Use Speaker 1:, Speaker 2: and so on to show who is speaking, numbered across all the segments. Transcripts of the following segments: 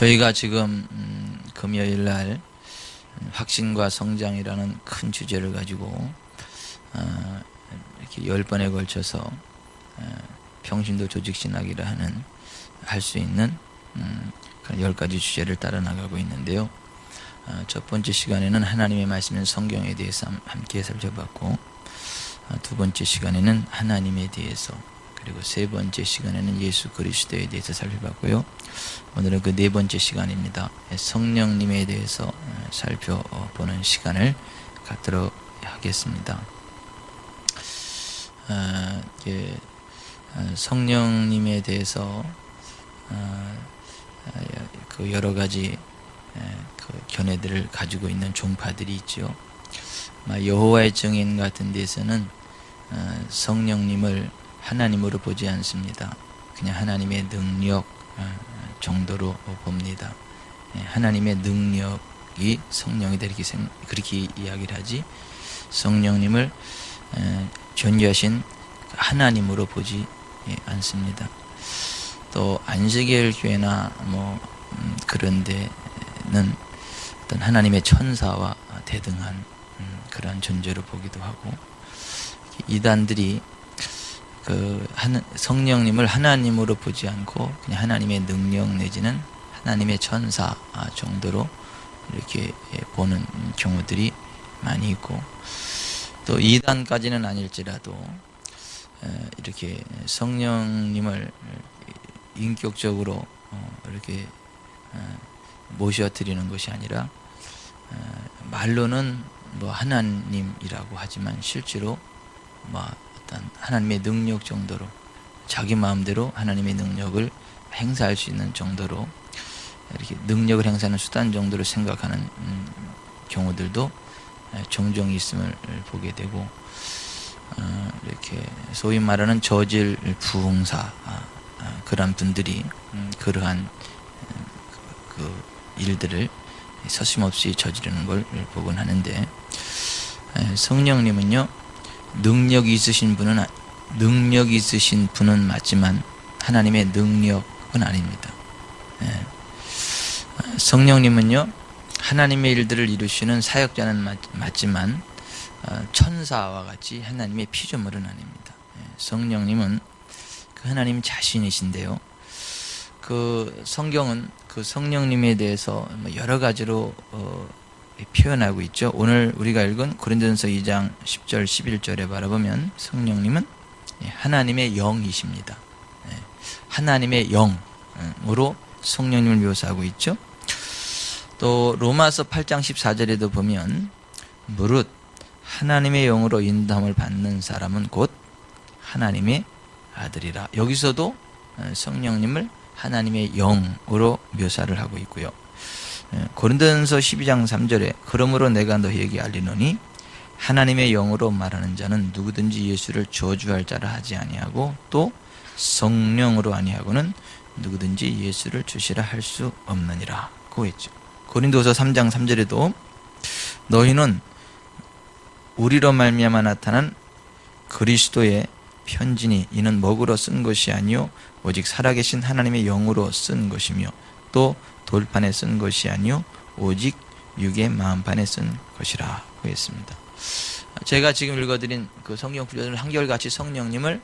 Speaker 1: 저희가 지금 금요일 날 확신과 성장이라는 큰 주제를 가지고 이렇게 10번에 걸쳐서 평신도 조직신학이라 하는 할 수 있는 그런 10가지 주제를 따라 나가고 있는데요. 첫 번째 시간에는 하나님의 말씀인 성경에 대해서 함께 살펴봤고, 두 번째 시간에는 하나님에 대해서, 그리고 세 번째 시간에는 예수 그리스도에 대해서 살펴봤고요. 오늘은 그 네 번째 시간입니다. 성령님에 대해서 살펴보는 시간을 갖도록 하겠습니다. 성령님에 대해서 그 여러 가지 그 견해들을 가지고 있는 종파들이 있죠. 여호와의 증인 같은 데서는 성령님을 하나님으로 보지 않습니다. 그냥 하나님의 능력 정도로 봅니다. 하나님의 능력이 성령이다 그렇게 이야기를 하지, 성령님을 존귀하신 하나님으로 보지 않습니다. 또 안식일 교회나 그런 데는 어떤 하나님의 천사와 대등한 그런 존재로 보기도 하고, 이단들이 성령님을 하나님으로 보지 않고 그냥 하나님의 능력 내지는 하나님의 천사 정도로 이렇게 보는 경우들이 많이 있고, 또 이단까지는 아닐지라도 이렇게 성령님을 인격적으로 이렇게 모셔드리는 것이 아니라 말로는 하나님이라고 하지만 실제로 어떤 하나님의 능력 정도로, 자기 마음대로 하나님의 능력을 행사할 수 있는 정도로, 이렇게 능력을 행사하는 수단 정도로 생각하는 경우들도 종종 있음을 보게 되고, 이렇게 소위 말하는 저질 부흥사 그런 분들이 그러한 그 일들을 서슴없이 저지르는 걸 보곤 하는데, 성령님은요, 능력이 있으신 분은 맞지만 하나님의 능력은 아닙니다. 성령님은요, 하나님의 일들을 이루시는 사역자는 맞지만 천사와 같이 하나님의 피조물은 아닙니다. 성령님은 그 하나님 자신이신데요, 그 성경은 그 성령님에 대해서 여러 가지로 표현하고 있죠. 오늘 우리가 읽은 고린도전서 2장 10절 11절에 바라보면 성령님은 하나님의 영이십니다. 하나님의 영으로 성령님을 묘사하고 있죠. 또 로마서 8장 14절에도 보면 무릇 하나님의 영으로 인도함을 받는 사람은 곧 하나님의 아들이라. 여기서도 성령님을 하나님의 영으로 묘사를 하고 있고요. 고린도전서 12장 3절에 그러므로 내가 너희에게 알리노니 하나님의 영으로 말하는 자는 누구든지 예수를 저주할 자라 하지 아니하고 또 성령으로 아니하고는 누구든지 예수를 주시라 할 수 없느니라 고 했죠. 고린도서 3장 3절에도 너희는 우리로 말미암아 나타난 그리스도의 편지니 이는 먹으로 쓴 것이 아니요 오직 살아계신 하나님의 영으로 쓴 것이며 또 돌판에 쓴 것이 아니요 오직 육의 마음판에 쓴 것이라 고 했습니다. 제가 지금 읽어드린 그 성경 구절은 한결같이 성령님을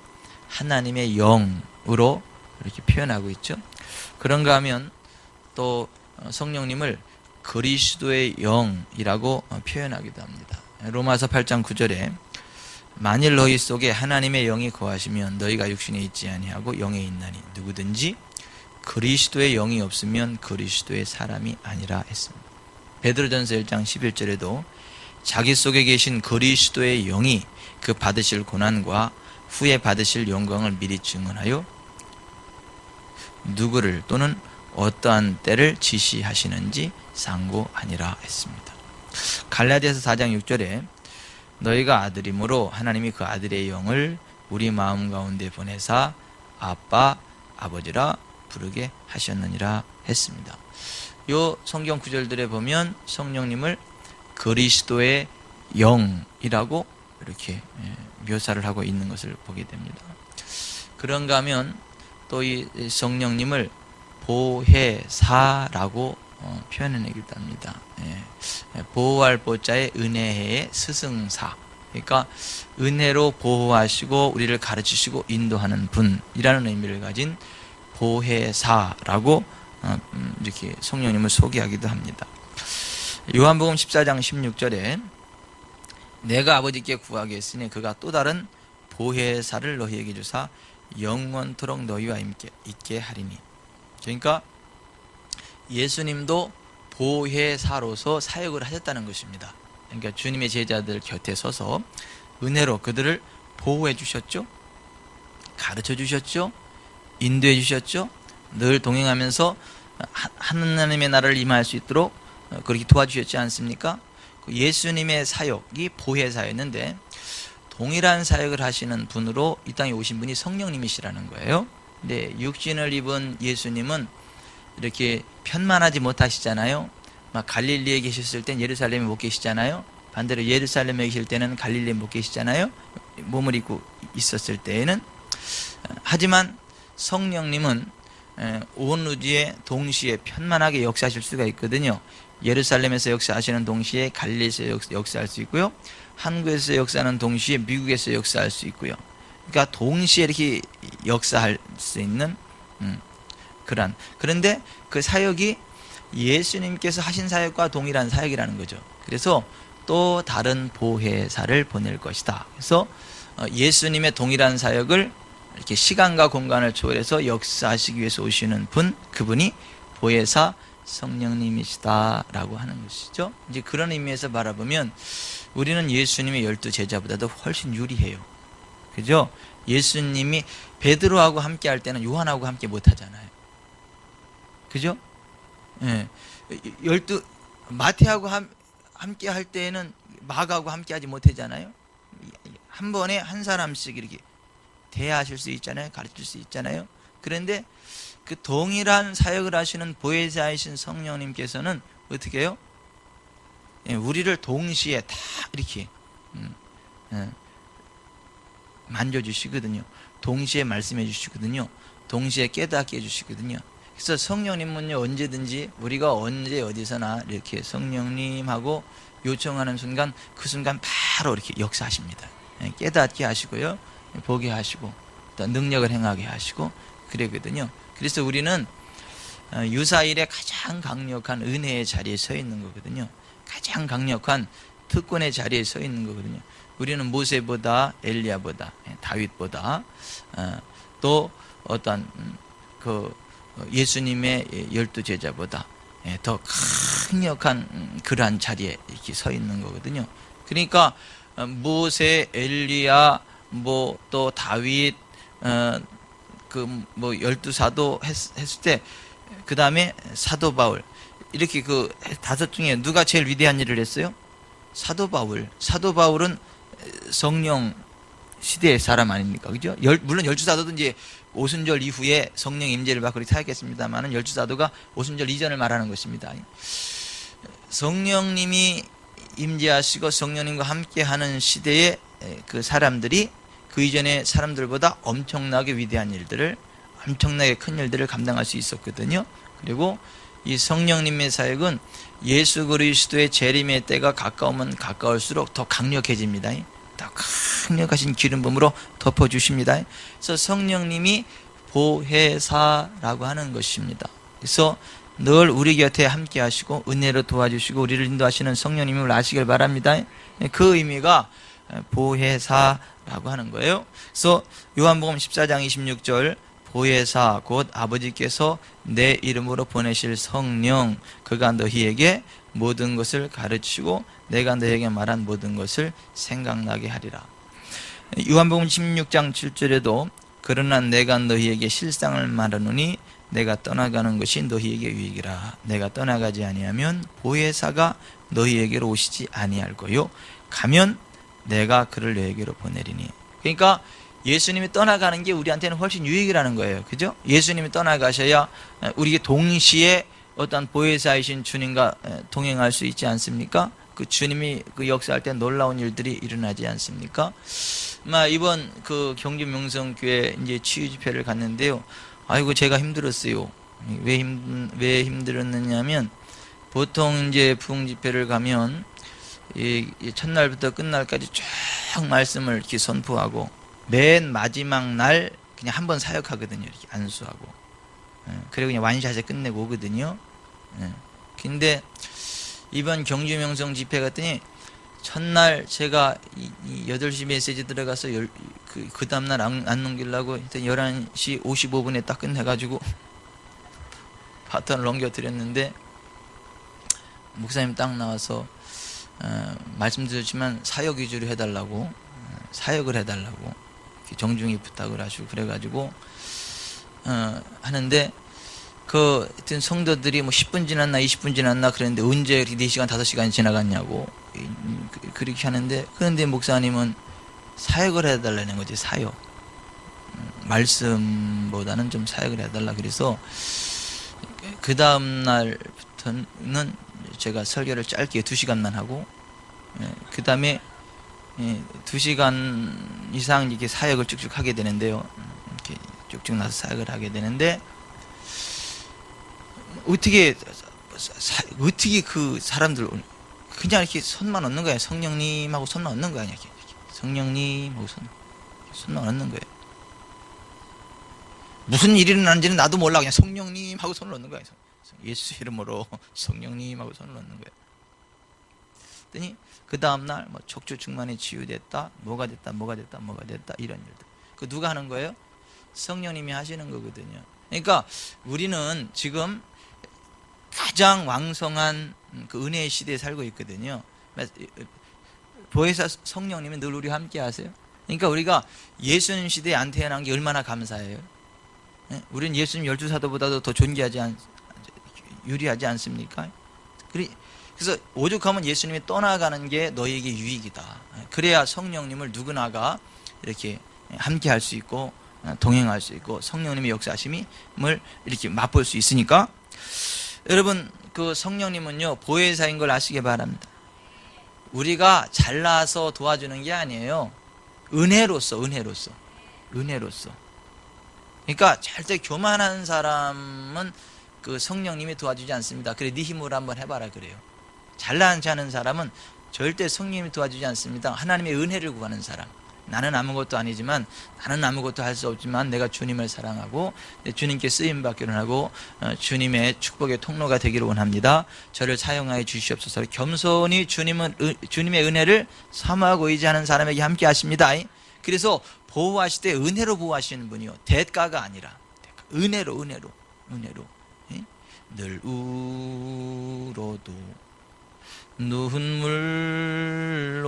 Speaker 1: 하나님의 영으로 이렇게 표현하고 있죠. 그런가 하면 또 성령님을 그리스도의 영이라고 표현하기도 합니다. 로마서 8장 9절에 만일 너희 속에 하나님의 영이 거하시면 너희가 육신에 있지 아니하고 영에 있나니 누구든지 그리스도의 영이 없으면 그리스도의 사람이 아니라 했습니다. 베드로전서 1장 11절에도 자기 속에 계신 그리스도의 영이 그 받으실 고난과 후에 받으실 영광을 미리 증언하여 누구를 또는 어떠한 때를 지시하시는지 상고하니라 했습니다. 갈라디아서 4장 6절에 너희가 아들이므로 하나님이 그 아들의 영을 우리 마음 가운데 보내사 아빠 아버지라 부르게 하셨느니라 했습니다. 이 성경 구절들에 보면 성령님을 그리스도의 영이라고 이렇게 묘사를 하고 있는 것을 보게 됩니다. 그런가 하면 또 이 성령님을 보혜사라고 표현해내기도 합니다. 보호할 보자에 은혜의 스승사. 그러니까 은혜로 보호하시고 우리를 가르치시고 인도하는 분이라는 의미를 가진 보혜사라고 이렇게 성령님을 소개하기도 합니다. 요한복음 14장 16절에 내가 아버지께 구하겠으니 그가 또 다른 보혜사를 너희에게 주사 영원토록 너희와 있게 하리니. 그러니까 예수님도 보혜사로서 사역을 하셨다는 것입니다. 그러니까 주님의 제자들 곁에 서서 은혜로 그들을 보호해 주셨죠, 가르쳐 주셨죠, 인도해 주셨죠, 늘 동행하면서 하나님의 나라를 임할 수 있도록 그렇게 도와주셨지 않습니까? 예수님의 사역이 보혜사였는데 동일한 사역을 하시는 분으로 이 땅에 오신 분이 성령님이시라는 거예요. 근데 육신을 입은 예수님은 이렇게 편만하지 못하시잖아요. 막 갈릴리에 계셨을 땐 예루살렘에 못 계시잖아요. 반대로 예루살렘에 계실 때는 갈릴리에 못 계시잖아요. 몸을 입고 있었을 때에는. 하지만 성령님은 온 우주에 동시에 편만하게 역사하실 수가 있거든요. 예루살렘에서 역사하시는 동시에 갈릴리에서 역사할 수 있고요, 한국에서 역사하는 동시에 미국에서 역사할 수 있고요. 그러니까 동시에 이렇게 역사할 수 있는 그런데 그 사역이 예수님께서 하신 사역과 동일한 사역이라는 거죠. 그래서 또 다른 보혜사를 보낼 것이다. 그래서 예수님의 동일한 사역을 이렇게 시간과 공간을 초월해서 역사하시기 위해서 오시는 분, 그분이 보혜사 성령님이시다라고 하는 것이죠. 이제 그런 의미에서 바라보면 우리는 예수님의 12 제자보다도 훨씬 유리해요. 그죠? 예수님이 베드로하고 함께 할 때는 요한하고 함께 못 하잖아요. 그죠? 예. 12 마태하고 함께 할 때는 마가하고 함께 하지 못하잖아요. 한 번에 한 사람씩 이렇게 대하실 수 있잖아요. 가르칠 수 있잖아요. 그런데 그 동일한 사역을 하시는 보혜사이신 성령님께서는 어떻게 해요? 우리를 동시에 다 이렇게 만져주시거든요. 동시에 말씀해 주시거든요. 동시에 깨닫게 해주시거든요. 그래서 성령님은요, 언제든지 우리가 언제 어디서나 이렇게 성령님하고 요청하는 순간 그 순간 바로 이렇게 역사하십니다. 깨닫게 하시고요, 보게 하시고 또 능력을 행하게 하시고 그러거든요. 그래서 우리는 유사일의 가장 강력한 은혜의 자리에 서 있는 거거든요. 가장 강력한 특권의 자리에 서 있는 거거든요. 우리는 모세보다, 엘리야보다, 다윗보다, 또 어떤 그 예수님의 12 제자보다 더 강력한 그러한 자리에 이렇게 서 있는 거거든요. 그러니까 모세, 엘리야, 뭐 또 다윗, 그 뭐 12사도 했을 때, 그 다음에 사도 바울, 이렇게 그 5 중에 누가 제일 위대한 일을 했어요? 사도 바울. 사도 바울은 성령 시대의 사람 아닙니까? 그죠? 물론 12사도도 이제 오순절 이후에 성령 임재를 받고 그렇게 사역했습니다만은 12사도가 오순절 이전을 말하는 것입니다. 성령님이 임재하시고 성령님과 함께 하는 시대에 그 사람들이 그 이전의 사람들보다 엄청나게 위대한 일들을, 엄청나게 큰 일들을 감당할 수 있었거든요. 그리고 이 성령님의 사역은 예수 그리스도의 재림의 때가 가까우면 가까울수록 더 강력해집니다. 더 강력하신 기름 부음으로 덮어주십니다. 그래서 성령님이 보혜사라고 하는 것입니다. 그래서 늘 우리 곁에 함께 하시고 은혜로 도와주시고 우리를 인도하시는 성령님을 아시길 바랍니다. 그 의미가 보혜사라고 하는 거예요. 그래서 요한복음 14장 26절, 보혜사 곧 아버지께서 내 이름으로 보내실 성령, 그가 너희에게 모든 것을 가르치고 내가 너희에게 말한 모든 것을 생각나게 하리라. 요한복음 16장 7절에도 그러나 내가 너희에게 실상을 말하노니 내가 떠나가는 것이 너희에게 유익이라. 내가 떠나가지 아니하면 보혜사가 너희에게로 오시지 아니할 거요 가면 내가 그를 너희에게로 보내리니. 그러니까 예수님이 떠나가는 게 우리한테는 훨씬 유익이라는 거예요. 그죠? 예수님이 떠나가셔야 우리에게 동시에 어떤 보혜사이신 주님과 동행할 수 있지 않습니까? 그 주님이 그 역사할 때 놀라운 일들이 일어나지 않습니까? 이번 그 경주 명성교회 이제 치유 집회를 갔는데요. 아이고 제가 힘들었어요. 왜 힘들었느냐면, 보통 이제 부흥 집회를 가면 이 첫날부터 끝날까지 쭉 말씀을 이렇게 선포하고 맨 마지막 날 그냥 한번 사역하거든요. 이렇게 안수하고. 그리고 그냥 완샷에 끝내고 오거든요. 근데 이번 경주 명성 집회 갔더니 첫날 제가 8시 메시지 들어가서 그 다음날 안 넘기려고 11시 55분에 딱 끝내가지고 바톤을 넘겨드렸는데, 목사님 딱 나와서 말씀드렸지만 사역 위주로 해달라고, 사역을 해달라고 정중히 부탁을 하시고 그래가지고 하는데, 하여튼 성도들이 뭐 10분 지났나 20분 지났나 그랬는데 언제 4시간 5시간이 지나갔냐고 그렇게 하는데, 그런데 목사님은 사역을 해달라는 거지. 사역, 말씀보다는 좀 사역을 해달라. 그래서 그 다음 날부터는 제가 설교를 짧게 2시간만 하고, 그 다음에 2시간 이상 이렇게 사역을 쭉쭉 하게 되는데요. 이렇게 쭉쭉 나서 사역을 하게 되는데, 어떻게 그 사람들 그냥 이렇게 손만 얹는 거야. 성령님하고 손만 얹는 거야. 이렇게. 성령님하고 손만 얹는 거예요. 무슨 일이 일어나는지는 나도 몰라. 그냥 성령님하고 손을 얹는 거야. 예수 이름으로 성령님하고 손을 얹는 거예요. 그랬더니 그 다음날 뭐 척추 충만이 치유됐다, 뭐가 됐다 이런 일들. 그 누가 하는 거예요? 성령님이 하시는 거거든요. 그러니까 우리는 지금 가장 왕성한 그 은혜의 시대에 살고 있거든요. 보혜사 성령님이 늘 우리와 함께 하세요. 그러니까 우리가 예수님 시대에 안 태어난 게 얼마나 감사해요. 우리는 예수님 12사도보다도 더 유리하지 않습니까? 그래서 오죽하면 예수님이 떠나가는 게 너에게 유익이다. 그래야 성령님을 누구나가 이렇게 함께 할 수 있고 동행할 수 있고 성령님의 역사하심을 이렇게 맛볼 수 있으니까, 여러분 그 성령님은요 보혜사인 걸 아시기 바랍니다. 우리가 잘나서 도와주는 게 아니에요. 은혜로서. 그러니까 절대 교만한 사람은 그 성령님이 도와주지 않습니다. 그래 네 힘으로 한번 해봐라 그래요. 잘나지 않은 사람은 절대 성령님이 도와주지 않습니다. 하나님의 은혜를 구하는 사람. 나는 아무것도 아니지만, 나는 아무것도 할 수 없지만 내가 주님을 사랑하고 주님께 쓰임받기를 하고 주님의 축복의 통로가 되기를 원합니다. 저를 사용하여 주시옵소서. 겸손히 주님의 은혜를 사모하고 의지하는 사람에게 함께 하십니다. 그래서 보호하실 때 은혜로 보호하시는 분이요, 대가가 아니라 은혜로. 늘 울어도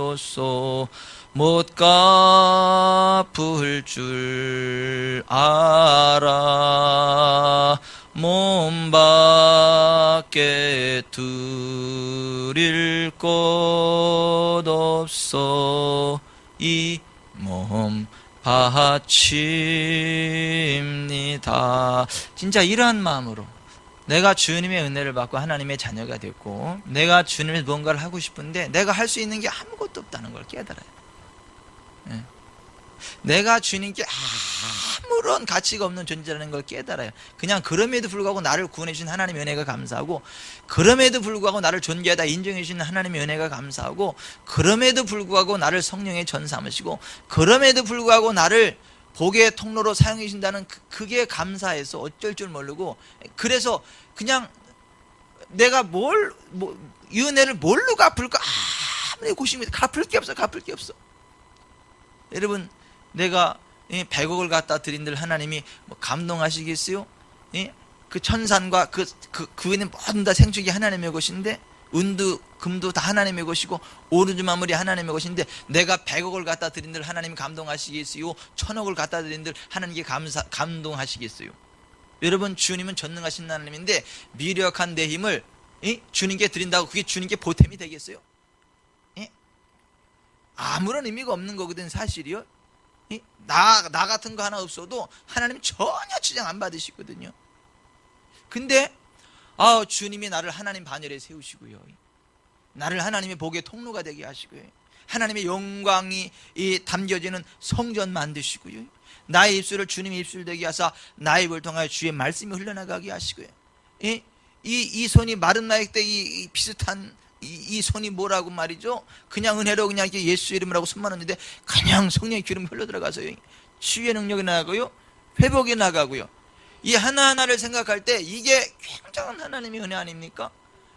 Speaker 1: 눈물로써 못 갚을 줄 알아. 몸 밖에 두릴 곳 없어 이 몸 바칩니다. 진짜 이러한 마음으로 내가 주님의 은혜를 받고 하나님의 자녀가 됐고 내가 주님의 뭔가를 하고 싶은데 내가 할 수 있는 게 아무것도 없다는 걸 깨달아요. 내가 주님께 아무런 가치가 없는 존재라는 걸 깨달아요. 그냥 그럼에도 불구하고 나를 구원해 주신 하나님의 은혜가 감사하고, 그럼에도 불구하고 나를 존귀하다 인정해 주신 하나님의 은혜가 감사하고, 그럼에도 불구하고 나를 성령의 전 삼으시고, 그럼에도 불구하고 나를 복의 통로로 사용해 주신다는 그게 감사해서 어쩔 줄 모르고, 그래서 그냥 내가 이 은혜를 뭘로 갚을까 아무리 고심이 갚을 게 없어. 여러분, 내가 100억을 갖다 드린들 하나님이 감동하시겠어요? 그 천산과 그 위에는 모든 다 생축이 하나님의 것인데, 은도 금도 다 하나님의 것이고 오르주 만물이 하나님의 것인데, 내가 100억을 갖다 드린들 하나님이 감동하시겠어요? 1000억을 갖다 드린들 하나님께 감동하시겠어요? 여러분, 주님은 전능하신 하나님인데 미력한 내 힘을 주님께 드린다고 그게 주님께 보탬이 되겠어요? 아무런 의미가 없는 거거든 사실이요. 나 같은 거 하나 없어도 하나님 전혀 지장 안 받으시거든요. 근데 주님이 나를 하나님 반열에 세우시고요, 나를 하나님의 복의 통로가 되게 하시고요, 하나님의 영광이 담겨지는 성전 만드시고요, 나의 입술을 주님의 입술 되게 하사 나의 입을 통하여 주의 말씀이 흘러나가게 하시고요. 이 손이 마른 나의 때 이 비슷한 이 손이 뭐라고 말이죠? 그냥 은혜로 그냥 이렇게 예수 이름이라고 손만 얹는데 그냥 성령의 기름이 흘러 들어가서요. 치유의 능력이 나가고요. 회복이 나가고요. 이 하나하나를 생각할 때 이게 굉장한 하나님의 은혜 아닙니까?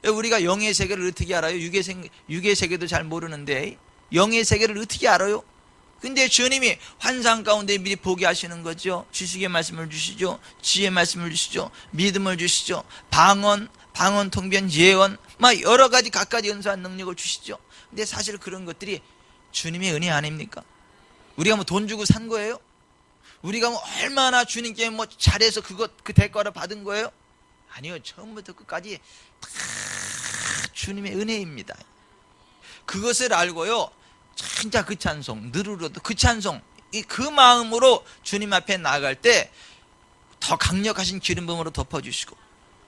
Speaker 1: 우리가 영의 세계를 어떻게 알아요? 육의 세계도 잘 모르는데 영의 세계를 어떻게 알아요? 근데 주님이 환상 가운데 미리 보게 하시는 거죠. 지식의 말씀을 주시죠. 지혜의 말씀을 주시죠. 믿음을 주시죠. 방언, 통변, 예언, 막 여러 가지 각가지 연소한 능력을 주시죠. 근데 사실 그런 것들이 주님의 은혜 아닙니까? 우리가 뭐 돈 주고 산 거예요? 우리가 뭐 얼마나 주님께 뭐 잘해서 그 대가를 받은 거예요? 아니요. 처음부터 끝까지 다 주님의 은혜입니다. 그것을 알고요. 진짜 그 찬송, 느르러도 그 찬송, 그 마음으로 주님 앞에 나아갈 때 더 강력하신 기름 부음으로 덮어주시고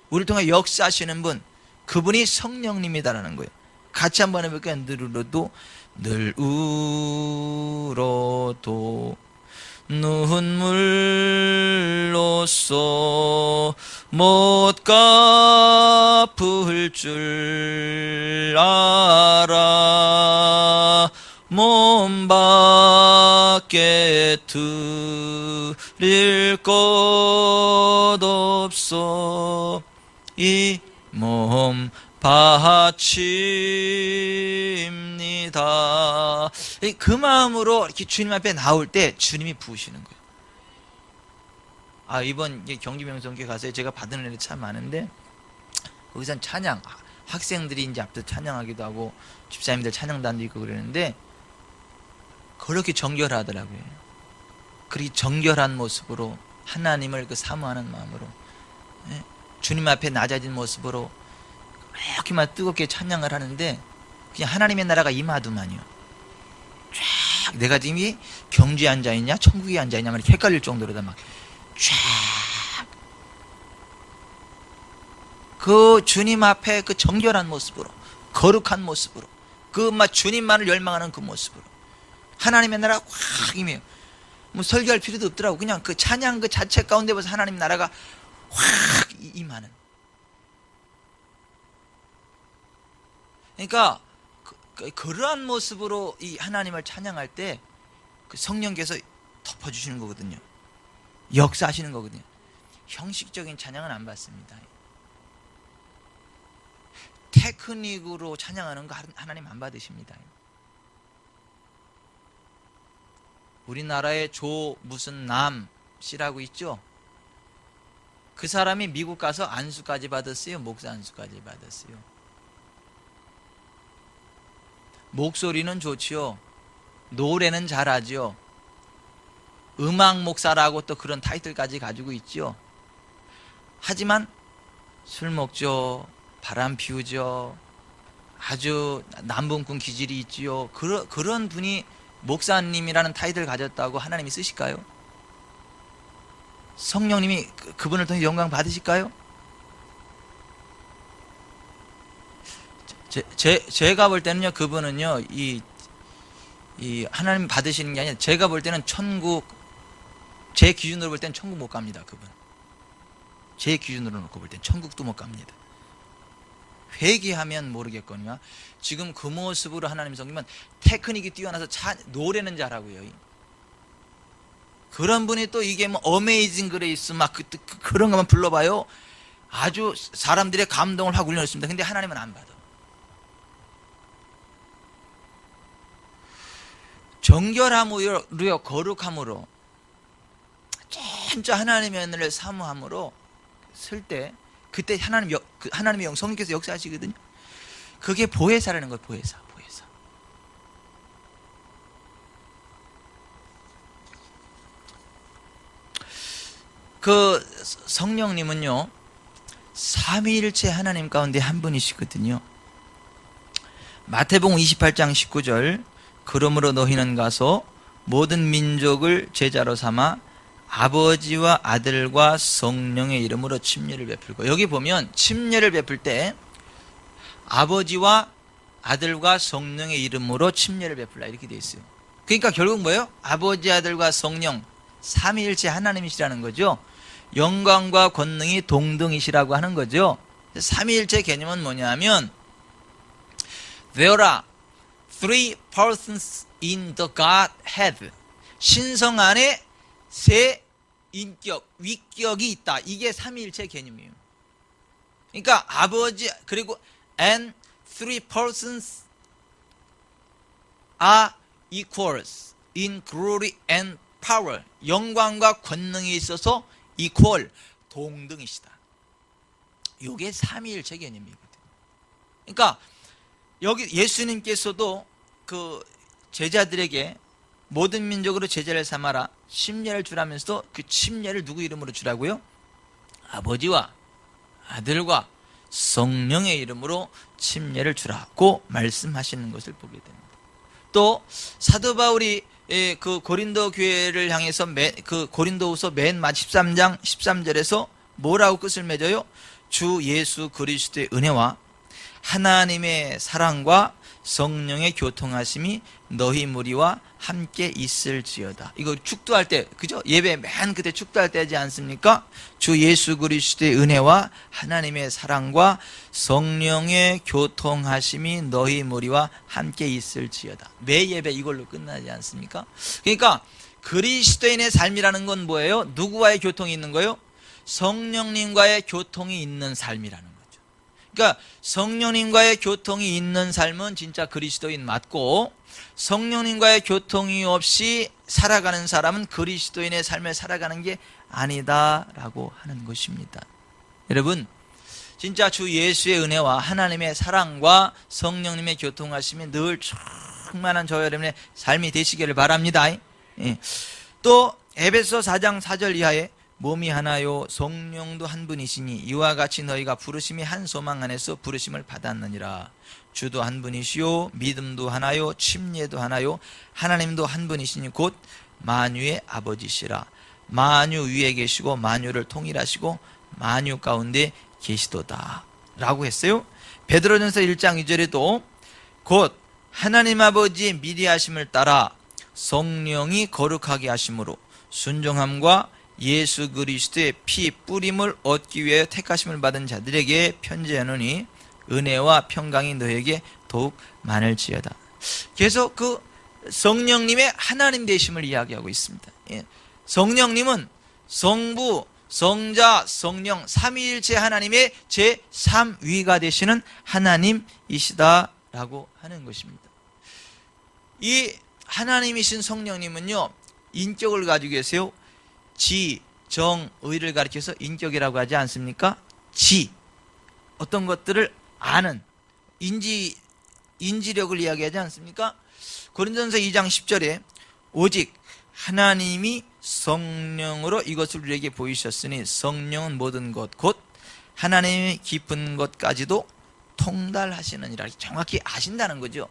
Speaker 1: 우리를 통해 역사하시는 분, 그분이 성령님이다라는 거예요. 같이 한번 해볼까요? 느르러도 늘 울어도 눈물로써 못 갚을 줄 알아 몸 밖에 드릴 것 없어 이 몸 바칩니다. 그 마음으로 이렇게 주님 앞에 나올 때 주님이 부으시는 거예요. 이번 경주명성교회 가서 제가 받은 은혜가 참 많은데 거기선 찬양, 학생들이 이제 앞서 찬양하기도 하고 집사님들 찬양단도 있고 그러는데 그렇게 정결하더라고요. 그렇게 정결한 모습으로 하나님을 그 사모하는 마음으로 주님 앞에 낮아진 모습으로 이렇게만 뜨겁게 찬양을 하는데 그냥 하나님의 나라가 임하더만요. 쫙 내가 지금 이 경주에 앉아있냐 천국에 앉아있냐 이렇게 헷갈릴 정도로 다 막 쫙 그 주님 앞에 그 정결한 모습으로 거룩한 모습으로 그 막 주님만을 열망하는 그 모습으로 하나님의 나라가 확 임해요. 뭐 설교할 필요도 없더라고. 그냥 그 찬양 그 자체 가운데 벌써 하나님 나라가 확 임하는. 그러니까 그러한 모습으로 이 하나님을 찬양할 때 그 성령께서 덮어주시는 거거든요. 역사하시는 거거든요. 형식적인 찬양은 안 받습니다. 테크닉으로 찬양하는 거 하나님 안 받으십니다. 우리나라에 조 무슨 남 씨라고 있죠. 그 사람이 미국 가서 안수까지 받았어요. 목사 안수까지 받았어요. 목소리는 좋지요. 노래는 잘하죠. 음악 목사라고 또 그런 타이틀까지 가지고 있죠. 하지만 술 먹죠. 바람 피우죠. 아주 남봉꾼 기질이 있지요. 그런 분이 목사님이라는 타이틀을 가졌다고 하나님이 쓰실까요? 성령님이 그분을 통해 영광 받으실까요? 제가 볼 때는요, 그분은요, 이 하나님 받으시는 게 아니라 제가 볼 때는 천국, 제 기준으로 볼 때는 천국 못 갑니다, 그분. 제 기준으로 놓고 볼 때는 천국도 못 갑니다. 회개하면 모르겠거니와 지금 그 모습으로 하나님 섬기면 테크닉이 뛰어나서 노래는 잘하고요. 그런 분이 또 이게 뭐 어메이징 그레이스 막 그런 것만 불러봐요. 아주 사람들의 감동을 확 울려놓습니다. 근데 하나님은 안 받아. 정결함으로 거룩함으로 진짜 하나님의 은혜를 사모함으로 쓸 때 그때 하나님의 영 성령께서 역사하시거든요. 그게 보혜사라는 거예요. 보혜사. 그 성령님은요, 삼위일체 하나님 가운데 한 분이시거든요. 마태복음 28장 19절 그러므로 너희는 가서 모든 민족을 제자로 삼아 아버지와 아들과 성령의 이름으로 침례를 베풀고, 여기 보면 침례를 베풀 때 아버지와 아들과 성령의 이름으로 침례를 베풀라 이렇게 되어 있어요. 그러니까 결국 뭐예요? 아버지, 아들과 성령 삼위일체 하나님이시라는 거죠. 영광과 권능이 동등이시라고 하는 거죠. 삼위일체 개념은 뭐냐면 There are three persons in the Godhead. 신성 안에 세 인격, 위격이 있다. 이게 삼위일체 개념이에요. 그러니까 아버지 그리고 and three persons are equals in glory and power. 영광과 권능이 있어서 equal, 동등이시다. 이게 삼위일체 개념이거든요. 그러니까 여기 예수님께서도 그 제자들에게 모든 민족으로 제자를 삼아라, 침례를 주라면서도 그 침례를 누구 이름으로 주라고요? 아버지와 아들과 성령의 이름으로 침례를 주라고 말씀하시는 것을 보게 됩니다. 또 사도 바울이 그 고린도 교회를 향해서 그 고린도후서 맨 마지막 13장 13절에서 뭐라고 끝을 맺어요? 주 예수 그리스도의 은혜와 하나님의 사랑과 성령의 교통하심이 너희 무리와 함께 있을지어다. 이거 축도할 때, 그죠? 예배 맨 그때 축도할 때지 않습니까? 주 예수 그리스도의 은혜와 하나님의 사랑과 성령의 교통하심이 너희 무리와 함께 있을지어다. 매 예배 이걸로 끝나지 않습니까? 그러니까 그리스도인의 삶이라는 건 뭐예요? 누구와의 교통이 있는 거예요? 성령님과의 교통이 있는 삶이라는 거예요. 그러니까 성령님과의 교통이 있는 삶은 진짜 그리스도인 맞고, 성령님과의 교통이 없이 살아가는 사람은 그리스도인의 삶을 살아가는 게 아니다라고 하는 것입니다. 여러분, 진짜 주 예수의 은혜와 하나님의 사랑과 성령님의 교통하심이 늘 충만한 저와 여러분의 삶이 되시기를 바랍니다. 또 에베소 4장 4절 이하에 몸이 하나요 성령도 한 분이시니 이와 같이 너희가 부르심이 한 소망 안에서 부르심을 받았느니라. 주도 한 분이시요 믿음도 하나요 침례도 하나요 하나님도 한 분이시니 곧 만유의 아버지시라. 만유 위에 계시고 만유를 통일하시고 만유 가운데 계시도다 라고 했어요. 베드로전서 1장 2절에도 곧 하나님 아버지의 미리 하심을 따라 성령이 거룩하게 하심으로 순종함과 예수 그리스도의 피 뿌림을 얻기 위해 택하심을 받은 자들에게 편지하노니 은혜와 평강이 너에게 더욱 많을지어다. 계속 그 성령님의 하나님 되심을 이야기하고 있습니다. 성령님은 성부, 성자, 성령 삼위일체 하나님의 제3위가 되시는 하나님이시다라고 하는 것입니다. 이 하나님이신 성령님은요 인격을 가지고 계세요. 지, 정, 의를 가리켜서 인격이라고 하지 않습니까? 지, 어떤 것들을 아는 인지력을 이야기하지 않습니까? 고린도전서 2장 10절에 오직 하나님이 성령으로 이것을 우리에게 보이셨으니 성령은 모든 것 곧 하나님의 깊은 것까지도 통달하시느니라. 정확히 아신다는 거죠.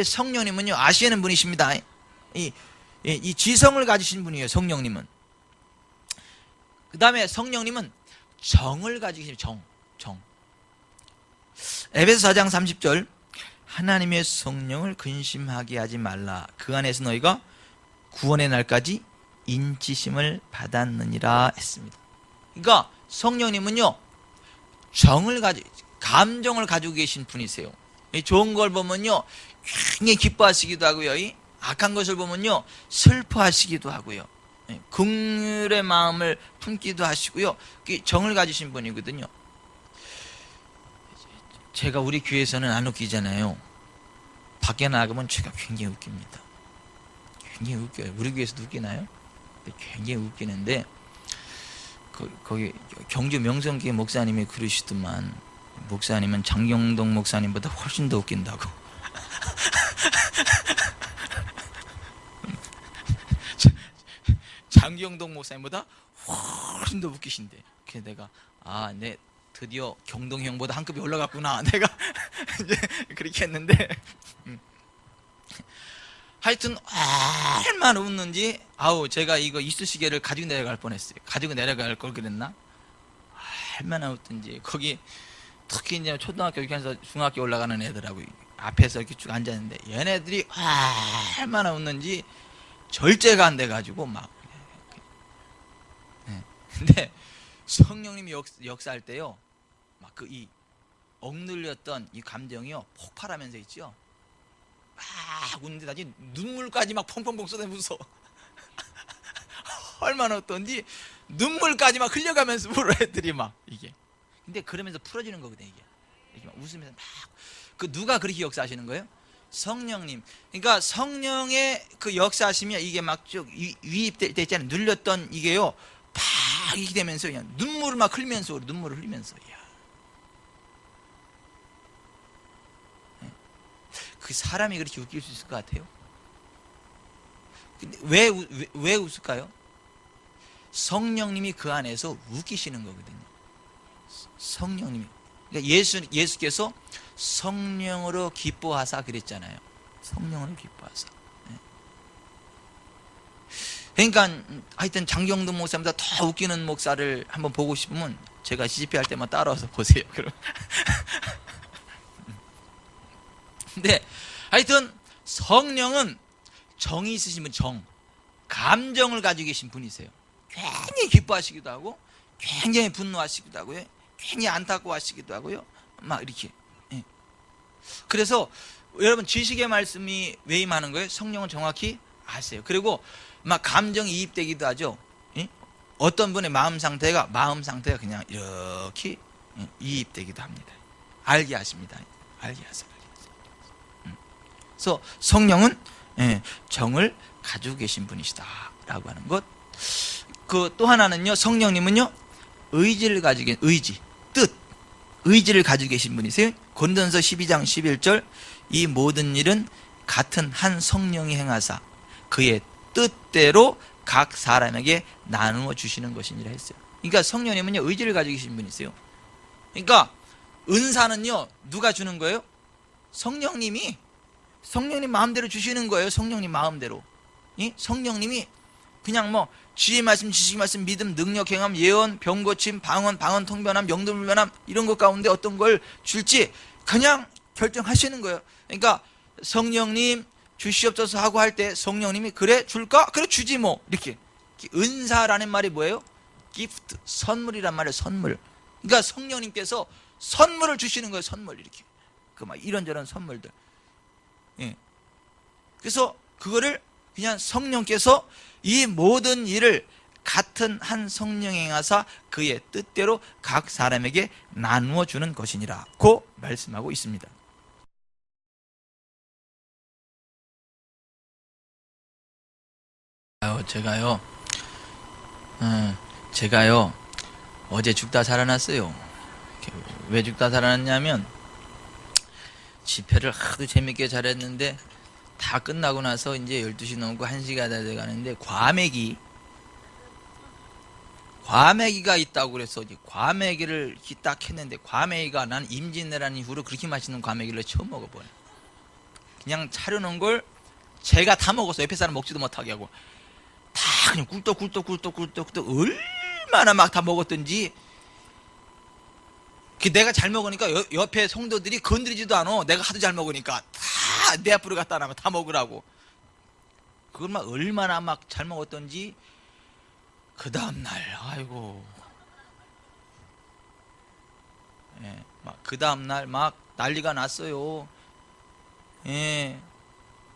Speaker 1: 성령님은요 아시는 분이십니다. 이 지성을 가지신 분이에요. 성령님은. 그 다음에 성령님은 정을 가지고 계십니다. 정. 에베소 4장 30절 하나님의 성령을 근심하게 하지 말라. 그 안에서 너희가 구원의 날까지 인치심을 받았느니라 했습니다. 그러니까 성령님은요 감정을 가지고 계신 분이세요. 좋은 걸 보면요 굉장히 기뻐하시기도 하고요, 악한 것을 보면요 슬퍼하시기도 하고요, 긍휼의 마음을 품기도 하시고요, 정을 가지신 분이거든요. 제가 우리 교회에서는 안 웃기잖아요. 밖에 나가면 제가 굉장히 웃깁니다. 굉장히 웃겨요. 우리 교회에서도 웃기나요? 굉장히 웃기는데 거기 경주 명성교회 목사님이 그러시더만, 목사님은 장경동 목사님보다 훨씬 더 웃긴다고. 장경동 목사님보다 훨씬 더 웃기신데, 그래서 내가 내 드디어 경동 형보다 한 급이 올라갔구나. 내가 이제 그렇게 했는데 하여튼 얼마나 웃는지, 제가 이거 이쑤시개를 가지고 내려갈 뻔했어요. 가지고 내려갈 걸 그랬나? 얼마나 웃든지. 거기 특히 이제 초등학교 교육해서 중학교 올라가는 애들하고 앞에서 이렇게 쭉 앉았는데 얘네들이 얼마나 웃는지 절제가 안 돼가지고 막 근데 성령님이 역사할 때요, 막 그 이 억눌렸던 이 감정이요 폭발하면서 있죠. 막 웃는데 나중에 눈물까지 막 펑펑펑 쏟아내면서 얼마나 어떤지 눈물까지 막 흘려가면서 울어 애들이 막 이게. 근데 그러면서 풀어지는 거거든 이게. 이렇게 막 웃으면서 막. 그 누가 그렇게 역사하시는 거예요? 성령님. 그러니까 성령의 그 역사하시면 이게 막 쭉 위입돼 있잖아요. 눌렸던 이게요 팍 이렇게 되면서 그냥 눈물을 막 흘리면서 눈물을 흘리면서. 이야. 그 사람이 그렇게 웃길 수 있을 것 같아요? 근데 왜 웃을까요? 성령님이 그 안에서 웃기시는 거거든요. 성령님이. 그러니까 예수께서 성령으로 기뻐하사 그랬잖아요. 성령으로 기뻐하사. 그러니까 하여튼 장경동 목사보다 더 웃기는 목사를 한번 보고 싶으면 제가 CGP 할 때만 따라와서 보세요. 그럼. 근데 하여튼 성령은 정이 있으신 분, 감정을 가지고 계신 분이세요. 굉장히 기뻐하시기도 하고 굉장히 분노하시기도 하고요, 굉장히 안타까워하시기도 하고요, 막 이렇게. 그래서 여러분 지식의 말씀이 왜 임하는 거예요? 성령은 정확히 아세요. 그리고 막 감정이 이입되기도 하죠. 어떤 분의 마음 상태가 그냥 이렇게 이입되기도 합니다. 알게 하십니다. 알게 하세요. 그래서 성령은 정을 가지고 계신 분이시다라고 하는 것. 그 또 하나는요, 성령님은요 의지를 가지고 계신, 의지를 가지고 계신 분이세요. 고린도전서 12장 11절, 이 모든 일은 같은 한 성령이 행하사 그의 뜻대로 각 사람에게 나누어 주시는 것이니라 했어요. 그러니까 성령님은요 의지를 가지고 계신 분이세요. 그러니까 은사는요 누가 주는 거예요? 성령님 마음대로 주시는 거예요. 성령님 마음대로. 성령님이 그냥 뭐 지혜 말씀, 지식 말씀, 믿음, 능력, 행함, 예언, 병 고침, 방언 통변함, 명도불변함 이런 것 가운데 어떤 걸 줄지 그냥 결정하시는 거예요. 그러니까 성령님 주시옵소서 하고 할 때 성령님이 그래 줄까? 그래 주지 뭐. 이렇게. 은사라는 말이 뭐예요? 기프트, 선물이란 말이에요. 선물. 그러니까 성령님께서 선물을 주시는 거예요. 선물. 이렇게 그 막 이런저런 선물들. 그래서 그거를 그냥 성령께서 이 모든 일을 같은 한 성령이 행하사 그의 뜻대로 각 사람에게 나누어 주는 것이니라고 말씀하고 있습니다. 제가요 어제 죽다 살아났어요. 왜 죽다 살아났냐면 집회를 하도 재밌게 잘했는데 다 끝나고 나서 이제 12시 넘고 1시가 다 돼가는데 과메기가 있다고 그래서 이제 과메기를 딱 했는데, 과메기가 난 임진왜란 이후로 그렇게 맛있는 과메기를 처음 먹어봐요. 그냥 차려놓은 걸 제가 다 먹었어. 옆에 사람 먹지도 못하게 하고 다 그냥 꿀떡꿀떡 얼마나 막 다 먹었던지. 내가 잘 먹으니까 옆에 성도들이 건드리지도 않아. 내가 하도 잘 먹으니까 다 내 앞으로 갖다 놔면 다 먹으라고. 그걸 막 얼마나 막 잘 먹었던지. 그 다음날 아이고, 막 그 다음날 막 난리가 났어요.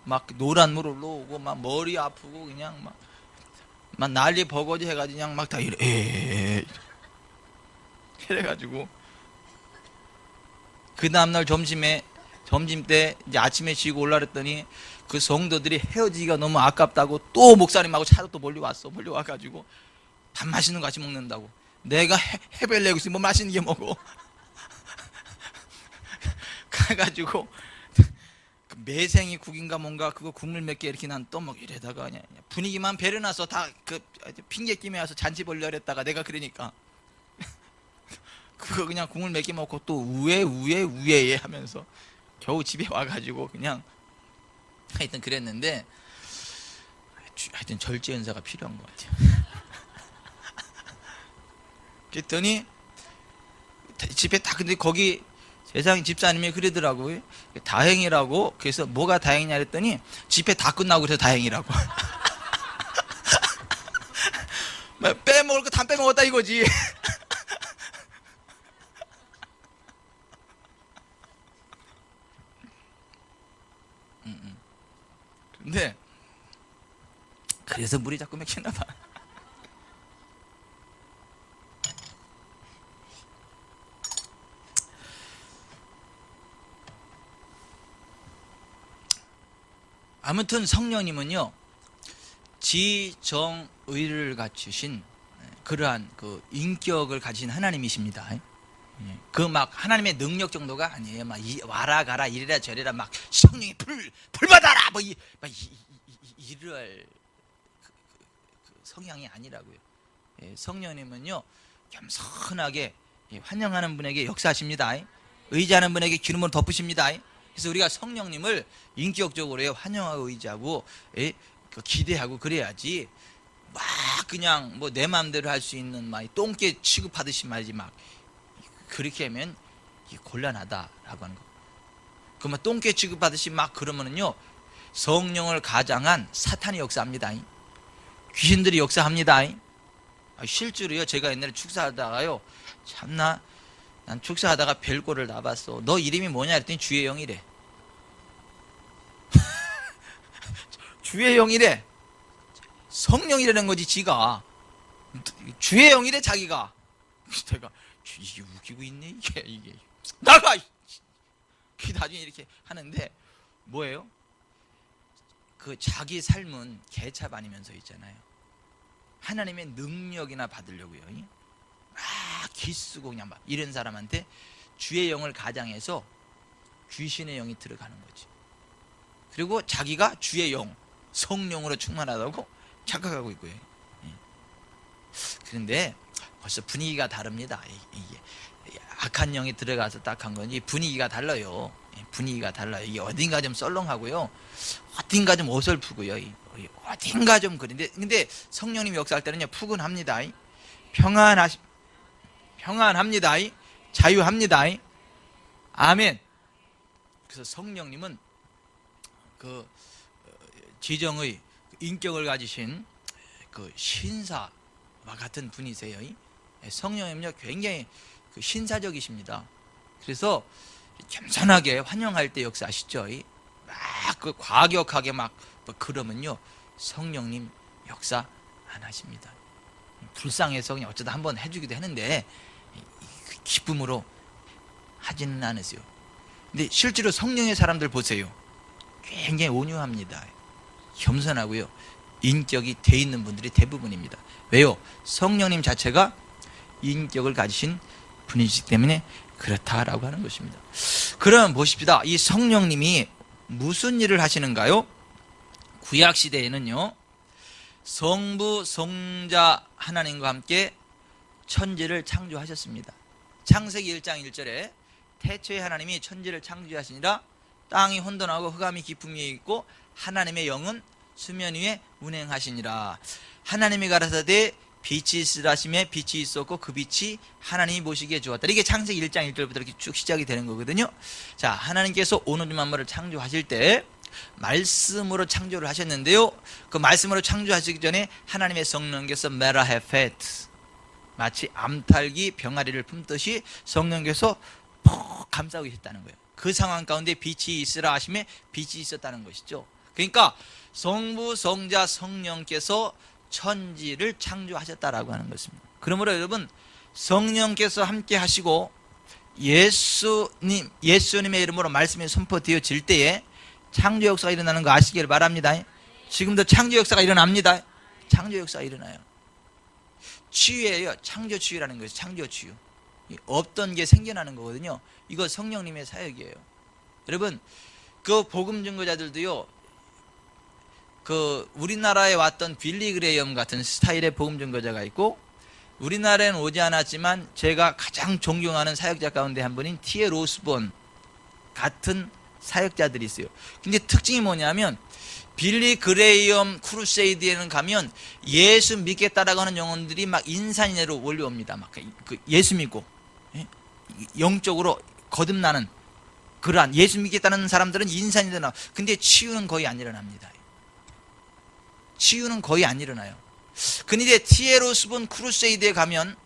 Speaker 1: 막 노란 물 올라오고 막 머리 아프고 그냥 막 난리 버거지 해가지고 그냥 막 다 이래가지고 그 다음날 점심 때 이제 아침에 쉬고 올라 그랬더니 그 성도들이 헤어지기가 너무 아깝다고 또 목사님하고 차로 또 몰려와가지고 밥 맛있는 거 같이 먹는다고. 내가 해벨 내고 있으면 뭐 맛있는 게 먹어. 가가지고 그 매생이 국인가 뭔가 그거 국물 몇 개 이렇게 난 떠먹 이래다가 그냥 분위기만 배려놔서 다 그 핑계 끼며 와서 잔치 벌려 그랬다가 내가 그러니까 그거 그냥 국물 몇 개 먹고 또 우에 하면서 겨우 집에 와가지고 그냥 하여튼 그랬는데, 하여튼 절제 은사가 필요한 것 같아요. 그랬더니 집에 다, 근데 거기 세상 집사님이 그러더라고요. 다행이라고. 그래서 뭐가 다행이냐 그랬더니 집회 다 끝나고 그래서 다행이라고. 빼먹을 거 다 다 빼먹었다 이거지. 근데 그래서 물이 자꾸 맥히나 봐. 아무튼 성령님은요, 지정의를 갖추신 그러한 그 인격을 가진 하나님이십니다. 그 막 하나님의 능력 정도가 아니에요. 막 와라 가라 이래라 저래라 막 성령이 불 받아라 뭐 이럴 그 성향이 아니라고요. 성령님은요, 겸손하게 환영하는 분에게 역사하십니다. 의지하는 분에게 기름으로 덮으십니다. 그래서 우리가 성령님을 인격적으로 환영하고 의지하고 기대하고 그래야지 막 그냥 뭐 내 마음대로 할 수 있는 막 똥개 취급하듯이 말이지 막 그렇게 하면 곤란하다라고 하는 거. 그러면 똥개 취급하듯이 막 그러면은요, 성령을 가장한 사탄이 역사합니다. 귀신들이 역사합니다. 실제로요, 제가 옛날에 축사하다가요, 참나 난 축사하다가 별꼴을 나봤어. 너 이름이 뭐냐 했더니 주의 영이래. 주의 영이래. 성령이라는 거지 지가. 주의 영이래 자기가. 내가 이게 웃기고 있네 이게 나가. 그 나중에 이렇게 하는데 뭐예요? 그 자기 삶은 개차반이면서 있잖아요. 하나님의 능력이나 받으려고요. 막 기쓰고 그냥 막 이런 사람한테 주의 영을 가장해서 귀신의 영이 들어가는 거지. 그리고 자기가 주의 영, 성령으로 충만하다고 착각하고 있고요. 그런데 벌써 분위기가 다릅니다. 이게 악한 영이 들어가서 딱 한 건지 분위기가 달라요. 분위기가 달라요. 이게 어딘가 좀 썰렁하고요, 어딘가 좀 어설프고요, 어딘가 좀 그런데 근데 성령님 역사할 때는요 푸근합니다. 평안합니다. 자유합니다. 아멘. 그래서 성령님은 그 지정의 인격을 가지신 그 신사와 같은 분이세요. 성령님은요 굉장히 그 신사적이십니다. 그래서 겸손하게 환영할 때 역사하시죠. 막 그 과격하게 막 그러면요 성령님 역사 안 하십니다. 불쌍해서 그냥 어쩌다 한번 해주기도 했는데 기쁨으로 하지는 않으세요. 근데 실제로 성령의 사람들 보세요. 굉장히 온유합니다. 겸손하고요, 인격이 돼 있는 분들이 대부분입니다. 왜요? 성령님 자체가 인격을 가지신 분이시기 때문에 그렇다라고 하는 것입니다. 그럼 보십시다. 이 성령님이 무슨 일을 하시는가요? 구약시대에는요 성부 성자 하나님과 함께 천지를 창조하셨습니다. 창세기 1장 1절에 태초에 하나님이 천지를 창조하시니라 땅이 혼돈하고 흑암이 깊음 위에 있고 하나님의 영은 수면 위에 운행하시니라. 하나님이 가라사대 빛이 있으라 하시매 빛이 있었고 그 빛이 하나님이 보시기에 좋았다. 이게 창세기 1장 1절부터 이렇게 쭉 시작이 되는 거거든요. 자, 하나님께서 온 우주 만물을 창조하실 때 말씀으로 창조를 하셨는데요, 그 말씀으로 창조하시기 전에 하나님의 성령께서 메라헤페트, 마치 암탉이 병아리를 품듯이 성령께서 푹 감싸고 계셨다는 거예요. 그 상황 가운데 빛이 있으라 하시매 빛이 있었다는 것이죠. 그러니까 성부 성자 성령께서 천지를 창조하셨다라고 하는 것입니다. 그러므로 여러분, 성령께서 함께 하시고 예수님의 이름으로 말씀이 선포되어질 때에 창조 역사가 일어나는 거 아시기를 바랍니다. 지금도 창조 역사가 일어납니다. 창조 역사가 일어나요. 치유예요. 창조 치유라는 것이 창조 치유. 없던 게 생겨나는 거거든요. 이거 성령님의 사역이에요. 여러분, 그 복음 증거자들도요, 그 우리나라에 왔던 빌리 그레이엄 같은 스타일의 복음 증거자가 있고, 우리나라에는 오지 않았지만 제가 가장 존경하는 사역자 가운데 한 분인 T.L. 오스본 같은 사역자들이 있어요. 근데 특징이 뭐냐면 빌리 그레이엄 크루세이드에는 가면 예수 믿겠다라고 하는 영혼들이 막 인산인해로 몰려옵니다. 막 그 예수 믿고 영적으로 거듭나는 그러한 예수 믿겠다는 사람들은 인산인해로 나와. 근데 치유는 거의 안 일어납니다. 치유는 거의 안 일어나요. 근데 티에로스본 크루세이드에 가면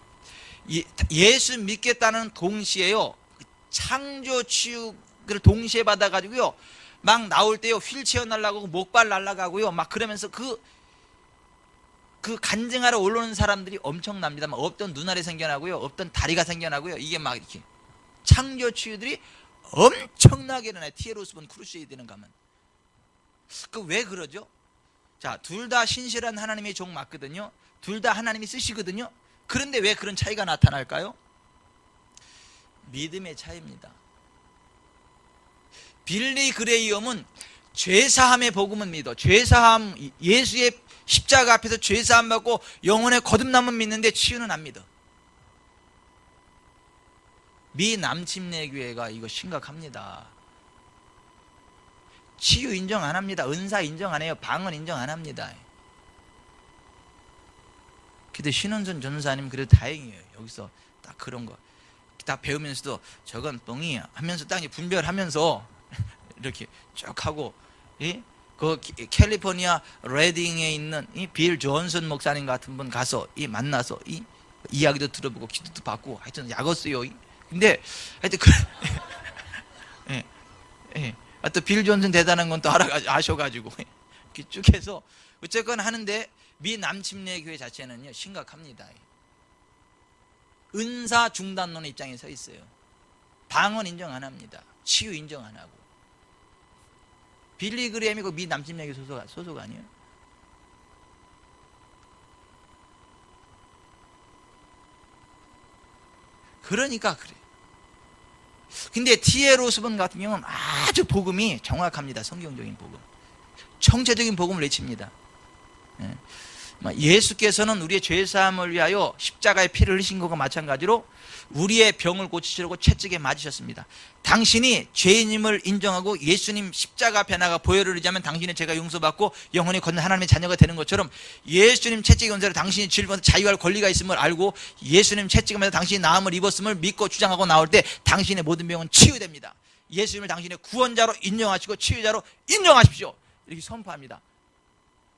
Speaker 1: 예수 믿겠다는 동시에요, 창조 치유를 동시에 받아가지고요, 막 나올 때요 휠체어 날아가고 목발 날아가고요, 막 그러면서 그 간증하러 올라오는 사람들이 엄청납니다. 막 없던 눈알이 생겨나고요, 없던 다리가 생겨나고요, 이게 막 이렇게 창조 치유들이 엄청나게 일어나요. 티에로스본 크루세이드는 가면. 왜 그러죠? 자, 둘 다 신실한 하나님의 종 맞거든요. 둘 다 하나님이 쓰시거든요. 그런데 왜 그런 차이가 나타날까요? 믿음의 차이입니다. 빌리 그레이엄은 죄사함의 복음은 믿어. 죄사함, 예수의 십자가 앞에서 죄사함 받고 영혼의 거듭남은 믿는데 치유는 안 믿어. 미 남침내 교회가 이거 심각합니다. 치유 인정 안 합니다. 은사 인정 안 해요. 방언 인정 안 합니다. 근데 신원선 전사님 그래도 다행이에요. 여기서 딱 그런 거 딱 배우면서도 저건 뻥이야 하면서 딱 분별하면서 이렇게 쭉 하고, 그 캘리포니아 레딩에 있는 빌 존슨 목사님 같은 분 가서 만나서 이야기도 들어보고 기도도 받고 하여튼 약었어요. 근데 하여튼 또 빌 존슨 대단한 건 또 아셔가지고 이렇게 쭉 해서 어쨌건 하는데, 미 남침내 교회 자체는요 심각합니다. 은사 중단론의 입장에 서 있어요. 방언 인정 안 합니다. 치유 인정 안 하고. 빌리 그레이엄이고 미 남침내 교회 소속 아니에요? 그러니까 그래. 근데 티에로스본 같은 경우는 아주 복음이 정확합니다. 성경적인 복음, 청체적인 복음을 외칩니다. 예수께서는 우리의 죄사함을 위하여 십자가의 피를 흘리신 것과 마찬가지로 우리의 병을 고치시려고 채찍에 맞으셨습니다. 당신이 죄인임을 인정하고 예수님 십자가 앞에 나가 보혈을 의지하면 당신의 죄가 용서받고 영원히 걷는 하나님의 자녀가 되는 것처럼, 예수님 채찍 연세로 당신이 질병에서 자유할 권리가 있음을 알고 예수님 채찍하면서 당신이 나음을 입었음을 믿고 주장하고 나올 때 당신의 모든 병은 치유됩니다. 예수님을 당신의 구원자로 인정하시고 치유자로 인정하십시오. 이렇게 선포합니다.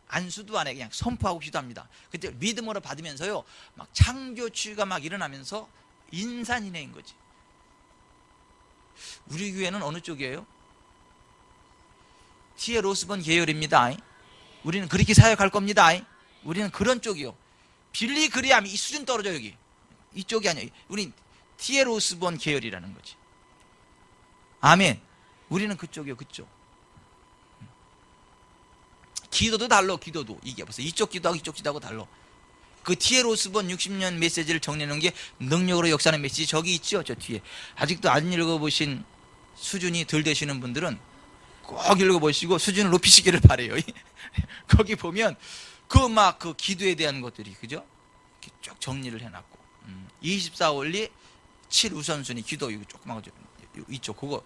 Speaker 1: 안수도 안 해, 그냥 선포하고 기도합니다. 그때 믿음으로 받으면서요 막 창조 치유가 막 일어나면서 인산인해인 거지. 우리 교회는 어느 쪽이에요? 티에로스본 계열입니다. 우리는 그렇게 사역할 겁니다. 우리는 그런 쪽이요. 빌리 그레이엄이 이 수준 떨어져. 여기 이쪽이 아니에요. 우린 티에로스본 계열이라는 거지. 아멘. 우리는 그쪽이요. 그쪽. 기도도 달라. 기도도 이게 벌써 이쪽 기도하고 이쪽 기도하고 달라. 그 티에로스본 60년 메시지를 정리하는 게 능력으로 역사하는 메시지 저기 있죠. 저 뒤에. 아직도 안 읽어보신 수준이 덜 되시는 분들은 꼭 읽어보시고 수준을 높이시기를 바래요. 거기 보면 그 기도에 대한 것들이, 그죠? 이렇게 쭉 정리를 해놨고, 24 원리 7 우선순위 기도, 이거 조그만 거 이쪽 그거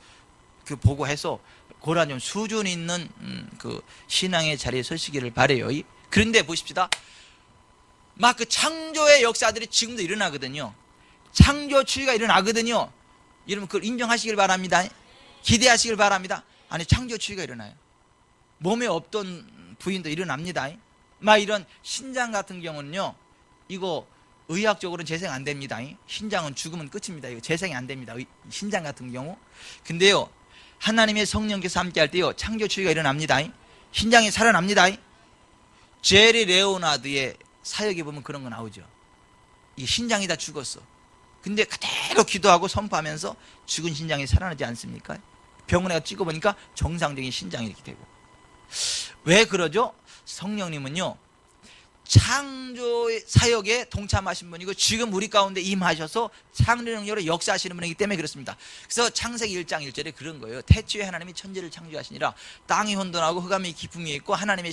Speaker 1: 보고 해서 그런 좀 수준 있는 그 신앙의 자리에 서시기를 바래요. 그런데 보십시다. 막 그 창조의 역사들이 지금도 일어나거든요. 창조 치유가 일어나거든요. 여러분 그걸 인정하시길 바랍니다. 기대하시길 바랍니다. 아니 창조 치유가 일어나요. 몸에 없던 부인도 일어납니다. 막 이런 신장 같은 경우는요, 이거 의학적으로는 재생 안 됩니다. 신장은 죽으면 끝입니다. 이거 재생이 안 됩니다. 신장 같은 경우. 근데요, 하나님의 성령께서 함께 할 때요 창조 치유가 일어납니다. 신장이 살아납니다. 제리 레오나드의 사역에 보면 그런 거 나오죠. 이 신장이 다 죽었어. 근데 그대로 기도하고 선포하면서 죽은 신장이 살아나지 않습니까? 병원에 가서 찍어보니까 정상적인 신장이 이렇게 되고. 왜 그러죠? 성령님은요 창조 사역에 동참하신 분이고 지금 우리 가운데 임하셔서 창조 능력으로 역사하시는 분이기 때문에 그렇습니다. 그래서 창세기 1장 1절에 그런 거예요. 태초에 하나님이 천지를 창조하시니라. 땅이 혼돈하고 흑암이 깊음이 있고 하나님의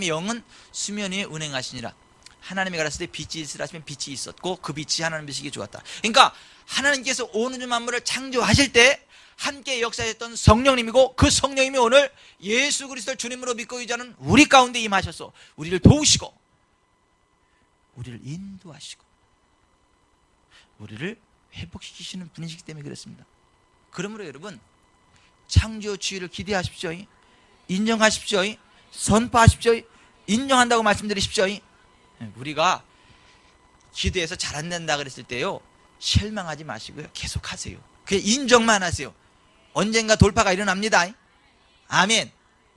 Speaker 1: 영은 수면 위에 운행하시니라. 하나님이 가라사대 빛이 있으라 하시면 빛이 있었고 그 빛이 하나님 빛이기 좋았다. 그러니까 하나님께서 온 우주 만물을 창조하실 때 함께 역사했던 성령님이고, 그 성령님이 오늘 예수 그리스도를 주님으로 믿고 의지하는 우리 가운데 임하셔서 우리를 도우시고 우리를 인도하시고 우리를 회복시키시는 분이시기 때문에 그렇습니다. 그러므로 여러분 창조 치유를 기대하십시오. 인정하십시오. 선포하십시오. 인정한다고 말씀드리십시오. 우리가 기도해서 잘 안 된다 그랬을 때요, 실망하지 마시고요, 계속 하세요. 그냥 인정만 하세요. 언젠가 돌파가 일어납니다. 아멘.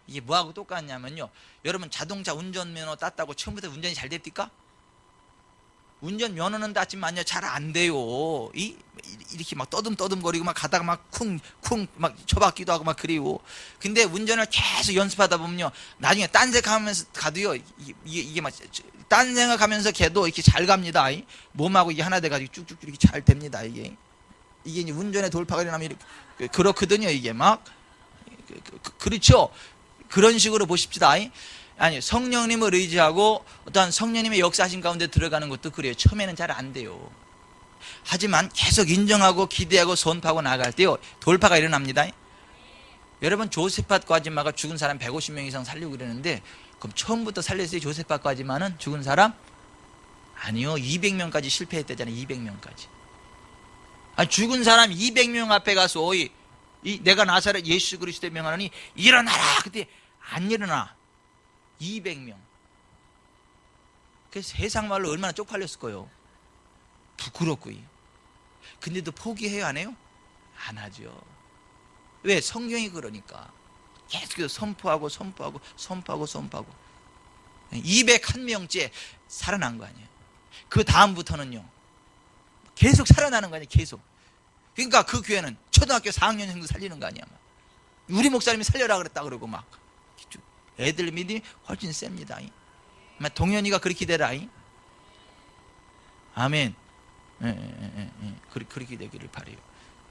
Speaker 1: 이게 뭐하고 똑같냐면요, 여러분 자동차 운전면허 땄다고 처음부터 운전이 잘 됩니까? 운전면허는 땄지만요, 잘 안 돼요. 이렇게 막 떠듬거리고 막 가다가 막 쿵쿵 막 처박기도 하고 막 그래요. 근데 운전을 계속 연습하다 보면요, 나중에 딴 생각하면서 가도요, 이게 막 딴 생각하면서 걔도 이렇게 잘 갑니다. 몸하고 이게 하나 돼가지고 쭉쭉 이렇게 잘 됩니다. 이게 이제 운전에 돌파가 일어나면 이렇게 그렇거든요. 이게 막 그렇죠. 그런 식으로 보십시다. 아니, 성령님을 의지하고 어떠한 성령님의 역사하신 가운데 들어가는 것도 그래요. 처음에는 잘 안 돼요. 하지만 계속 인정하고 기대하고 선포하고 나갈 때요, 돌파가 일어납니다. 여러분, 조세팟과 아줌마가 죽은 사람 150명 이상 살리고 그러는데, 그럼 처음부터 살렸어요? 조세팟과 아줌마는 죽은 사람? 아니요, 200명까지 실패했대잖아요. 200명까지. 아니, 죽은 사람 200명 앞에 가서 내가 나사렛 예수 그리스도의 명하노니 일어나라. 그때 안 일어나. 200명. 그 세상 말로 얼마나 쪽팔렸을 거예요. 부끄럽고. 근데도 포기해요, 안 해요? 안 하죠. 왜? 성경이 그러니까. 계속 선포하고 201명째 살아난 거 아니에요. 그 다음부터는요, 계속 살아나는 거 아니에요. 계속. 그러니까 그 교회는 초등학교 4학년생도 살리는 거 아니야. 우리 목사님이 살려라 그랬다 그러고 막 애들 믿음이 훨씬 셉니다. 동현이가 그렇게 되라. 아멘. 그렇게 되기를 바라요.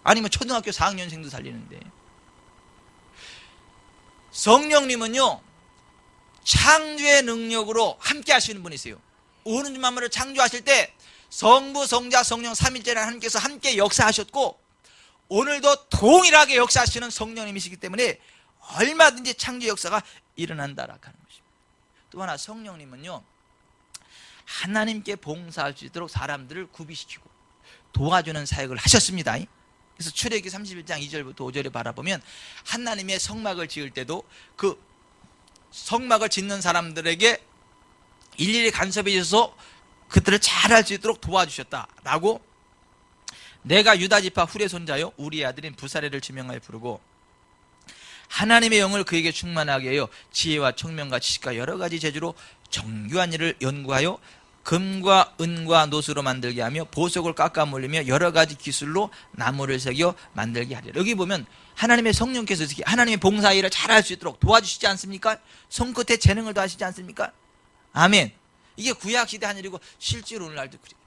Speaker 1: 아니면 초등학교 4학년생도 살리는데. 성령님은요, 창조의 능력으로 함께 하시는 분이세요. 오는 주 만물을 창조하실 때 성부, 성자, 성령 삼위일체라는 하나님께서 함께 역사하셨고, 오늘도 동일하게 역사하시는 성령님이시기 때문에 얼마든지 창조 역사가 일어난다라고 하는 것입니다. 또 하나, 성령님은요, 하나님께 봉사할 수 있도록 사람들을 구비시키고 도와주는 사역을 하셨습니다. 그래서 출애굽기 31장 2절부터 5절에 바라보면, 하나님의 성막을 지을 때도 그 성막을 짓는 사람들에게 일일이 간섭해 주셔서 그들을 잘할 수 있도록 도와주셨다라고, 내가 유다 지파 훌의 손자요 우리의 아들인 부사레를 지명하여 부르고 하나님의 영을 그에게 충만하게 하여 지혜와 청명과 지식과 여러 가지 재주로 정교한 일을 연구하여 금과 은과 노수로 만들게 하며 보석을 깎아 물리며 여러 가지 기술로 나무를 새겨 만들게 하리라. 여기 보면 하나님의 성령께서 하나님의 봉사 일을 잘할 수 있도록 도와주시지 않습니까? 손끝에 재능을 더하시지 않습니까? 아멘. 이게 구약시대 한 일이고 실제로 오늘날도 그래요.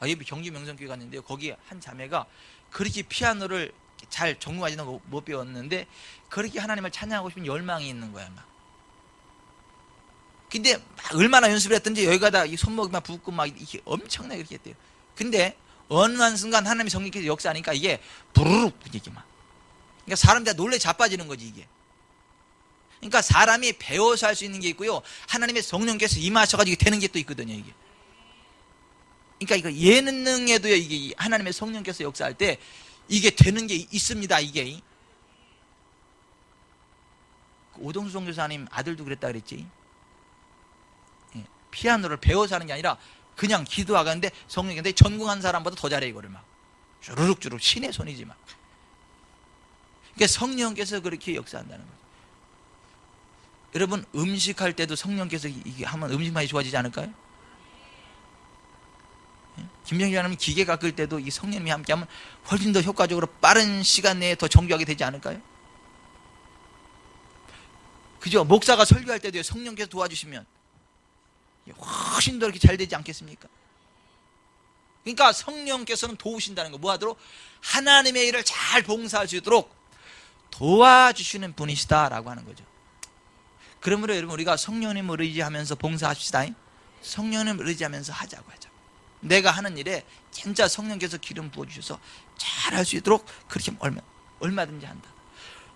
Speaker 1: 예비 경주 명성교회 갔는데요, 거기 한 자매가 그렇게 피아노를 잘 전공하지는 못 배웠는데 그렇게 하나님을 찬양하고 싶은 열망이 있는 거야. 막. 근데 막 얼마나 연습을 했던지 여기 가다 이 손목이 막 붓고 막 이렇게 엄청나게 그렇게 했대요. 근데 어느 한 순간 하나님의 성령께서 역사하니까 이게 부르륵 이게 막. 그러니까 사람들이 놀래 자빠지는 거지 이게. 그러니까 사람이 배워서 할 수 있는 게 있고요, 하나님의 성령께서 임하셔가지고 되는 게 또 있거든요 이게. 그러니까 이거 예능에도요, 이게 하나님의 성령께서 역사할 때 이게 되는 게 있습니다. 이게 오동수 선교사님 아들도 그랬다 그랬지. 피아노를 배워서 하는 게 아니라 그냥 기도하는데 성령인데 전공한 사람보다 더 잘해 이거를 막 주르륵 신의 손이지 막. 그러니까 성령께서 그렇게 역사한다는 거예요. 여러분, 음식할 때도 성령께서 이게 하면 음식 많이 좋아지지 않을까요? 김정희 하나님 기계 깎을 때도 이 성령님이 함께하면 훨씬 더 효과적으로 빠른 시간 내에 더 정교하게 되지 않을까요? 그죠? 목사가 설교할 때도 성령께서 도와주시면 훨씬 더 이렇게 잘 되지 않겠습니까? 그러니까 성령께서는 도우신다는 거, 뭐하도록? 하나님의 일을 잘 봉사할 수 있도록 도와주시는 분이시다라고 하는 거죠. 그러므로 여러분, 우리가 성령님을 의지하면서 봉사합시다. 성령님을 의지하면서 하자고 하자. 내가 하는 일에 진짜 성령께서 기름 부어주셔서 잘할 수 있도록 그렇게 얼마든지 한다.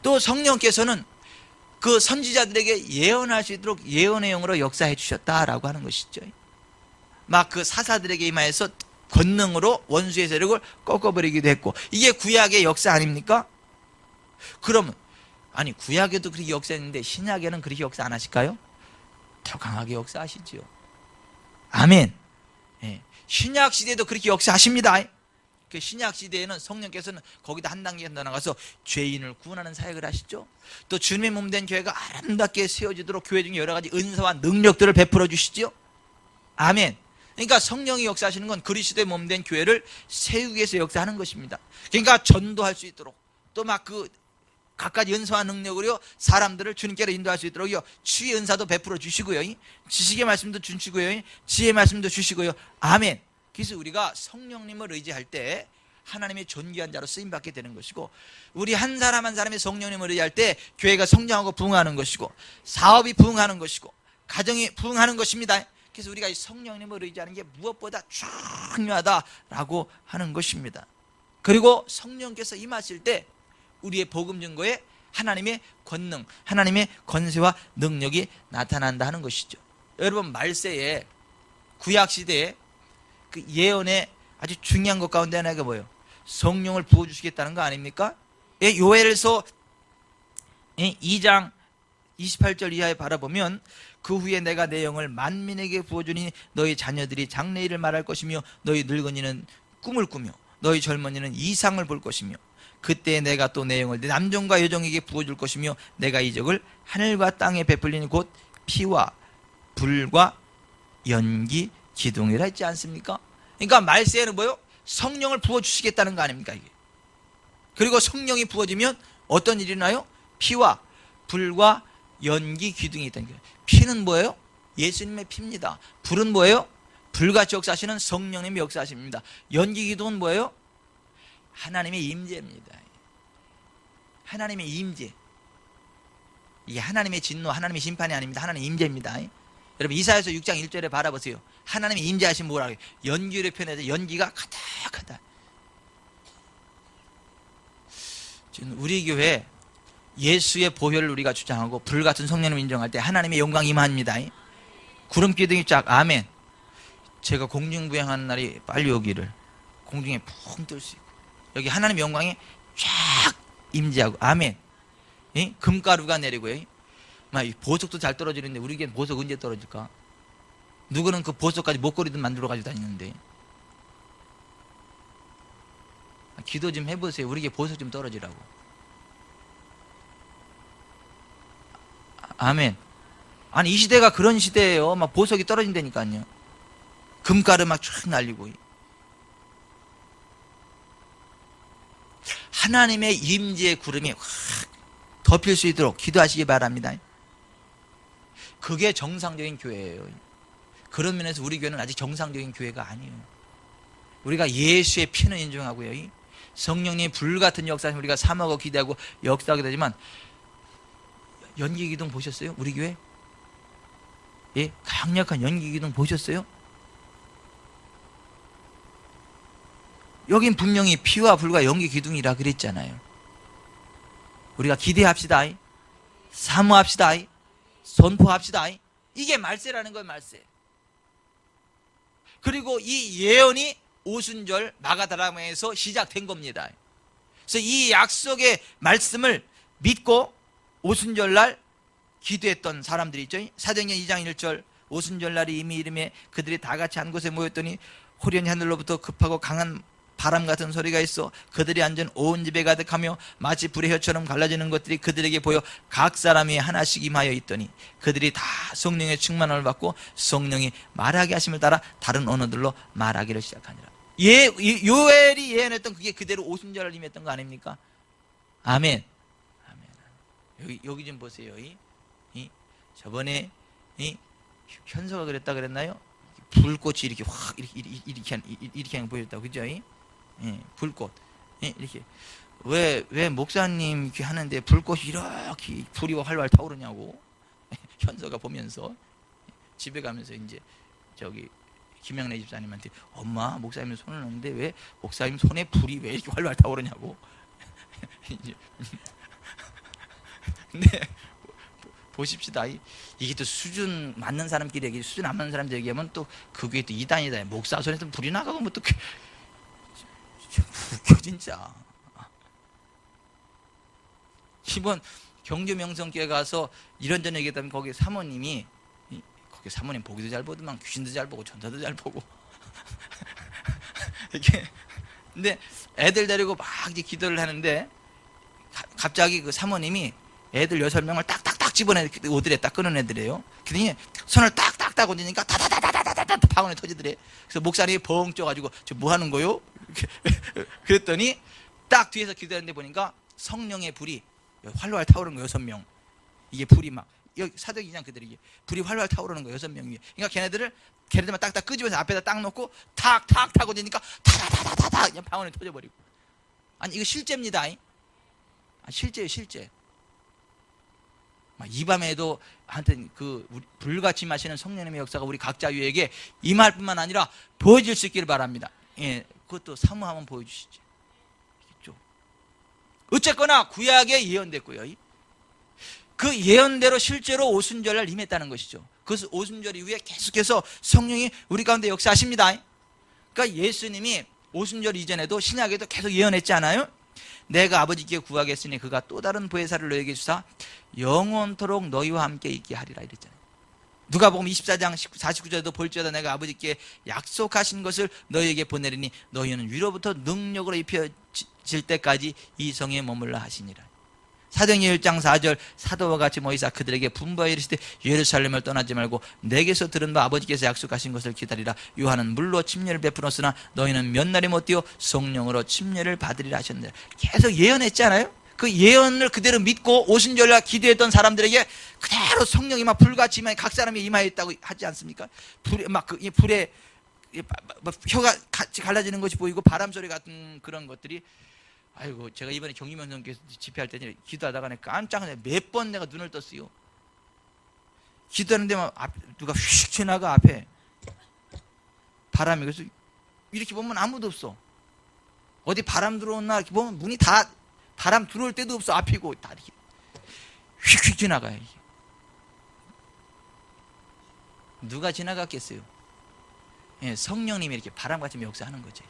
Speaker 1: 또 성령께서는 그 선지자들에게 예언할 수 있도록 예언의 영으로 역사해 주셨다라고 하는 것이죠. 막 그 사사들에게 임하여서 권능으로 원수의 세력을 꺾어버리기도 했고, 이게 구약의 역사 아닙니까? 그러면 아니, 구약에도 그렇게 역사했는데 신약에는 그렇게 역사 안 하실까요? 더 강하게 역사하시지요. 아멘. 예. 신약 시대도 그렇게 역사하십니다. 그 신약 시대에는 성령께서는 거기다 한 단계 더 나가서 죄인을 구원하는 사역을 하시죠. 또 주님의 몸 된 교회가 아름답게 세워지도록 교회 중에 여러 가지 은사와 능력들을 베풀어 주시죠. 아멘. 그러니까 성령이 역사하시는 건 그리스도의 몸 된 교회를 세우기 위해서 역사하는 것입니다. 그러니까 전도할 수 있도록 또 막 그 각가지 은사와 능력으로 사람들을 주님께로 인도할 수 있도록요, 치유의 은사도 베풀어 주시고요, 지식의 말씀도 주시고요, 지혜의 말씀도 주시고요. 아멘. 그래서 우리가 성령님을 의지할 때 하나님의 존귀한 자로 쓰임받게 되는 것이고, 우리 한 사람 한 사람의 성령님을 의지할 때 교회가 성장하고 부흥하는 것이고, 사업이 부흥하는 것이고, 가정이 부흥하는 것입니다. 그래서 우리가 이 성령님을 의지하는 게 무엇보다 중요하다라고 하는 것입니다. 그리고 성령께서 임하실 때 우리의 복음 증거에 하나님의 권능, 하나님의 권세와 능력이 나타난다 하는 것이죠. 여러분, 말세에 구약시대에 그 예언의 아주 중요한 것 가운데 하나가 뭐예요? 성령을 부어주시겠다는 거 아닙니까? 예, 요엘서 2장 28절 이하에 바라보면, 그 후에 내가 내 영을 만민에게 부어주니 너희 자녀들이 장래일을 말할 것이며 너희 늙은이는 꿈을 꾸며 너희 젊은이는 이상을 볼 것이며 그때 내가 또 내 영을 남종과 여종에게 부어줄 것이며 내가 이적을 하늘과 땅에 베풀리니 곧 피와 불과 연기 기둥이라 했지 않습니까? 그러니까 말세에는 뭐요? 성령을 부어주시겠다는 거 아닙니까 이게? 그리고 성령이 부어지면 어떤 일이 나요? 피와 불과 연기 기둥이 있다는 거예요. 피는 뭐예요? 예수님의 피입니다. 불은 뭐예요? 불같이 역사하시는 성령님의 역사하십니다. 연기 기둥은 뭐예요? 하나님의 임재입니다. 하나님의 임재. 이게 하나님의 진노, 하나님의 심판이 아닙니다. 하나님의 임재입니다. 여러분, 이사야서 6장 1절에 바라보세요. 하나님의 임재하신 뭐라고 해요? 연기를 표현해서 연기가 가득하다. 지금 우리 교회 예수의 보혈을 우리가 주장하고 불같은 성령을 인정할 때 하나님의 영광이 임합니다. 구름 기둥이 쫙, 아멘. 제가 공중부양하는 날이 빨리 오기를, 공중에 푹 뜰 수 있고 여기 하나님의 영광이 쫙 임재하고, 아멘. 금가루가 내리고요, 막 보석도 잘 떨어지는데 우리에겐 보석 언제 떨어질까? 누구는 그 보석까지 목걸이도 만들어 가지고 다니는데. 기도 좀 해보세요. 우리에게 보석 좀 떨어지라고. 아멘. 아니, 이 시대가 그런 시대예요. 막 보석이 떨어진다니까요. 금가루 막 쫙 날리고. 하나님의 임재의 구름이 확 덮일 수 있도록 기도하시기 바랍니다. 그게 정상적인 교회예요. 그런 면에서 우리 교회는 아직 정상적인 교회가 아니에요. 우리가 예수의 피는 인정하고요, 성령님의 불같은 역사는 우리가 삼하고 기대하고 역사하게 되지만, 연기기둥 보셨어요? 우리 교회? 예? 강력한 연기기둥 보셨어요? 여긴 분명히 피와 불과 연기기둥이라 그랬잖아요. 우리가 기대합시다. 사모합시다. 선포합시다. 이게 말세라는 거예요, 말세. 그리고 이 예언이 오순절 마가다락방에서 시작된 겁니다. 그래서 이 약속의 말씀을 믿고 오순절날 기도했던 사람들이 있죠. 사도행전 2장 1절, 오순절날이 이미 이름에 그들이 다 같이 한 곳에 모였더니 호련히 하늘로부터 급하고 강한 바람 같은 소리가 있어 그들이 앉은 온 집에 가득하며 마치 불의 혀처럼 갈라지는 것들이 그들에게 보여 각 사람이 하나씩 임하여 있더니 그들이 다 성령의 충만함을 받고 성령이 말하게 하심을 따라 다른 언어들로 말하기를 시작하니라. 요엘이 예언했던 그게 그대로 오순절을 임했던 거 아닙니까? 아멘. 여기 좀 보세요. 저번에 현서가 그랬다 그랬나요? 불꽃이 이렇게 확 이렇게 보였다고, 그죠? 불꽃. 이렇게 왜 목사님 이렇게 하는데 불꽃이 이렇게 불이 활활 타오르냐고 현서가 보면서 집에 가면서 이제 저기 김영래 집사님한테, 엄마, 목사님 손을 넣는데 왜 목사님 손에 불이 왜 이렇게 활활 타오르냐고. 근데 보십시다. 이게 또 수준 맞는 사람끼리 얘기, 수준 안 맞는 사람들 얘기하면 또 그게 또 이단이다. 목사 손에서 불이 나가고 뭐 또 웃겨 진짜. 이번 경주명성교회 가서 이런저런 얘기했다면 거기 사모님이 그 사모님 보기도 잘 보더만 귀신도 잘 보고 전사도 잘 보고 이렇게. 근데 애들 데리고 막 이제 기도를 하는데 갑자기 그 사모님이 애들 6명을 딱딱딱 집어내 오드레 딱 끊은 애들이에요. 그러더니 손을 딱딱딱 얹으니까 다다다다다다다 방언이 터지더래. 그래서 목사님이 벙 쪄가지고 저 뭐 하는 거요? 그랬더니 딱 뒤에서 기도하는데 보니까 성령의 불이 활활 타오르는 거 6명. 이게 불이 막 여기 사도행 2장 그대로 이게 불이 활활 타오르는 거 6명이. 그러니까 걔네들만 딱딱 끄집어서 앞에다 딱 놓고 탁탁 타고 되니까 타다다다다다 그냥 방언이 터져버리고. 아니 이거 실제입니다. 실제예요, 실제. 이 밤에도 하여튼 그 불같이 마시는 성령님의 역사가 우리 각자 위에게 임할 뿐만 아니라 보여질 수 있기를 바랍니다. 예, 그것도 사모하면 보여주시지. 어쨌거나 구약에 예언됐고요. 그 예언대로 실제로 오순절날 임했다는 것이죠. 그것은 오순절 이후에 계속해서 성령이 우리 가운데 역사하십니다. 그러니까 예수님이 오순절 이전에도 신약에도 계속 예언했지 않아요? 내가 아버지께 구하겠으니 그가 또 다른 보혜사를 너에게 주사 영원토록 너희와 함께 있게 하리라 이랬잖아요. 누가복음 24장 49절에도 볼지어다 내가 아버지께 약속하신 것을 너희에게 보내리니 너희는 위로부터 능력으로 입혀질 때까지 이 성에 머물라 하시니라. 사도행전 1장 4절 사도와 같이 모이사 그들에게 분부하여 이르시되 예루살렘을 떠나지 말고 내게서 들은 바 아버지께서 약속하신 것을 기다리라. 요한은 물로 침례를 베풀었으나 너희는 몇 날이 못 뛰어 성령으로 침례를 받으리라 하셨느니라. 계속 예언했잖아요. 그 예언을 그대로 믿고 오순절날 기도했던 사람들에게 그대로 성령이 막 불같이 각 사람이 임하였다고 하지 않습니까? 불에 막 이 불에 혀가 같이 갈라지는 것이 보이고 바람 소리 같은 그런 것들이. 아이고 제가 이번에 경리면 선교에서 집회할 때 기도하다가 깜짝 놀래 몇 번 내가 눈을 떴어요. 기도하는데 막 누가 휙 지나가 앞에 바람이. 그래서 이렇게 보면 아무도 없어. 어디 바람 들어오나 이렇게 보면 문이 다 바람 들어올 때도 없어. 앞이고 다 이렇게 휙휙 지나가요. 이게. 누가 지나갔겠어요? 예, 성령님이 이렇게 바람같이 역사하는 거죠.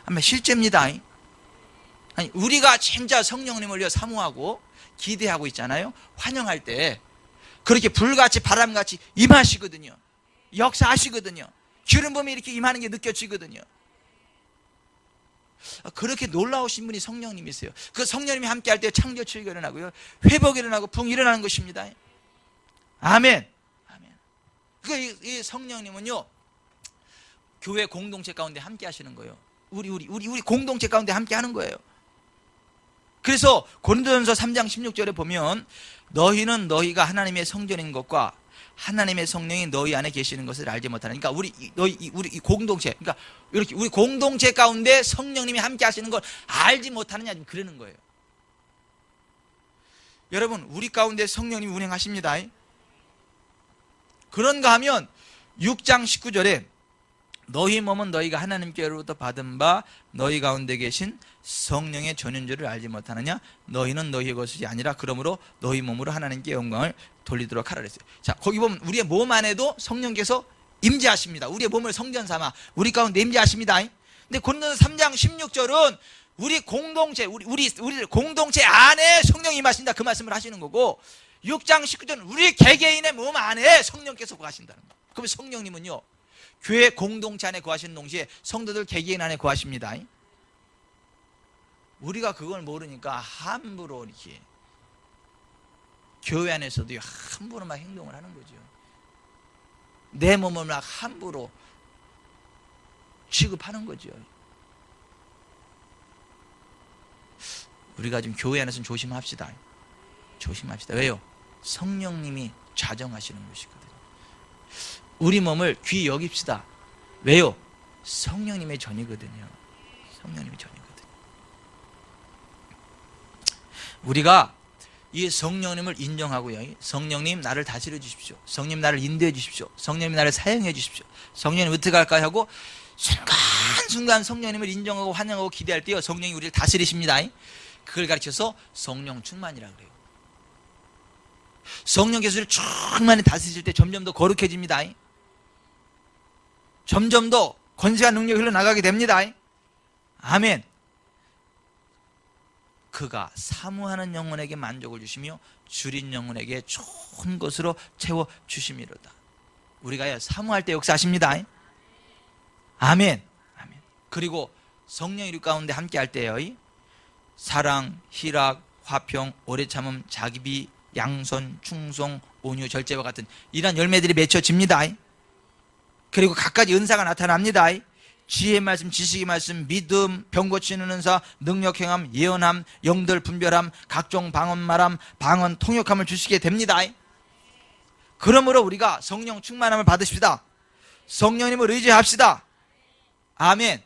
Speaker 1: 아마 실제입니다. 아니 우리가 진짜 성령님을 위해 사모하고 기대하고 있잖아요. 환영할 때 그렇게 불같이 바람같이 임하시거든요. 역사하시거든요. 기름 부음이 이렇게 임하는 게 느껴지거든요. 그렇게 놀라우신 분이 성령님이세요. 그 성령님이 함께할 때 창조 치유가 일어나고요, 회복이 일어나고 붕이 일어나는 것입니다. 아멘. 아멘. 이 성령님은요 교회 공동체 가운데 함께 하시는 거예요. 우리 공동체 가운데 함께 하는 거예요. 그래서 고린도전서 3장 16절에 보면 너희는 너희가 하나님의 성전인 것과 하나님의 성령이 너희 안에 계시는 것을 알지 못하는. 그러니까 우리 공동체, 그러니까 이렇게 우리 공동체 가운데 성령님이 함께 하시는 걸 알지 못하느냐 지금 그러는 거예요. 여러분 우리 가운데 성령님이 운행하십니다. 그런가 하면 6장 19절에 너희 몸은 너희가 하나님께로부터 받은 바 너희 가운데 계신 성령의 전인줄을 알지 못하느냐. 너희는 너희의 것이 아니라 그러므로 너희 몸으로 하나님께 영광을 돌리도록 하라 그랬어요. 자 거기 보면 우리의 몸 안에도 성령께서 임재하십니다. 우리의 몸을 성전 삼아 우리 가운데 임재하십니다. 근데 고린도서 3장 16절은 우리 공동체 우리 공동체 안에 성령이 임하신다 그 말씀을 하시는 거고, 6장 19절은 우리 개개인의 몸 안에 성령께서 거하신다는 거예요. 그럼 성령님은요 교회 공동체 안에 거하시는 동시에 성도들 개개인 안에 거하십니다. 우리가 그걸 모르니까 함부로 이렇게 교회 안에서도 함부로 막 행동을 하는 거죠. 내 몸을 막 함부로 취급하는 거죠. 우리가 지금 교회 안에서는 조심합시다. 조심합시다. 왜요? 성령님이 좌정하시는 것이거든요. 우리 몸을 귀히 여깁시다. 왜요? 성령님의 전이거든요. 성령님의 전이거든요. 우리가 이 성령님을 인정하고요, 성령님 나를 다스려 주십시오, 성령님 나를 인도해 주십시오, 성령님 나를 사용해 주십시오, 성령님 어떻게 할까 하고 순간순간 성령님을 인정하고 환영하고 기대할 때요 성령이 우리를 다스리십니다. 그걸 가르쳐서 성령 충만이라고 그래요. 성령께서 우리를 충만히 다스리실 때 점점 더 거룩해집니다. 점점 더 권세와 능력이 흘러나가게 됩니다. 아멘. 그가 사모하는 영혼에게 만족을 주시며 줄인 영혼에게 좋은 것으로 채워주심이로다. 우리가 사모할 때 역사하십니다. 아멘. 아멘. 그리고 성령이 우리 가운데 함께 할 때요, 사랑, 희락, 화평, 오래 참음, 자기비, 양선, 충성, 온유, 절제와 같은 이러한 열매들이 맺혀집니다. 그리고 각가지 은사가 나타납니다. 지혜의 말씀, 지식의 말씀, 믿음, 병 고치는 은사, 능력 행함, 예언함, 영들 분별함, 각종 방언 말함, 방언 통역함을 주시게 됩니다. 그러므로 우리가 성령 충만함을 받으십시다. 성령님을 의지합시다. 아멘.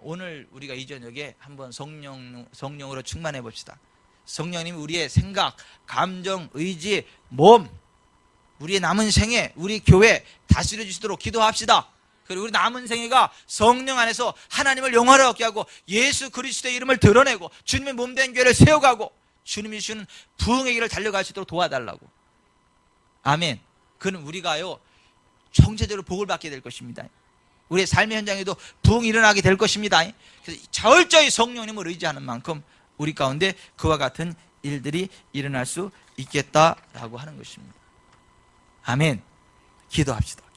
Speaker 1: 오늘 우리가 이 저녁에 한번 성령으로 충만해 봅시다. 성령님이 우리의 생각, 감정, 의지, 몸, 우리의 남은 생애, 우리 교회 다스려 주시도록 기도합시다. 그리고 우리 남은 생애가 성령 안에서 하나님을 영화롭게 하고 예수 그리스도의 이름을 드러내고 주님의 몸된 교회를 세워가고 주님이 주시는 부흥의 길을 달려갈 수 있도록 도와달라고. 아멘. 그는 우리가요 총체적으로 복을 받게 될 것입니다. 우리의 삶의 현장에도 부흥이 일어나게 될 것입니다. 그래서 철저히 성령님을 의지하는 만큼 우리 가운데 그와 같은 일들이 일어날 수 있겠다라고 하는 것입니다. 아멘. 기도합시다.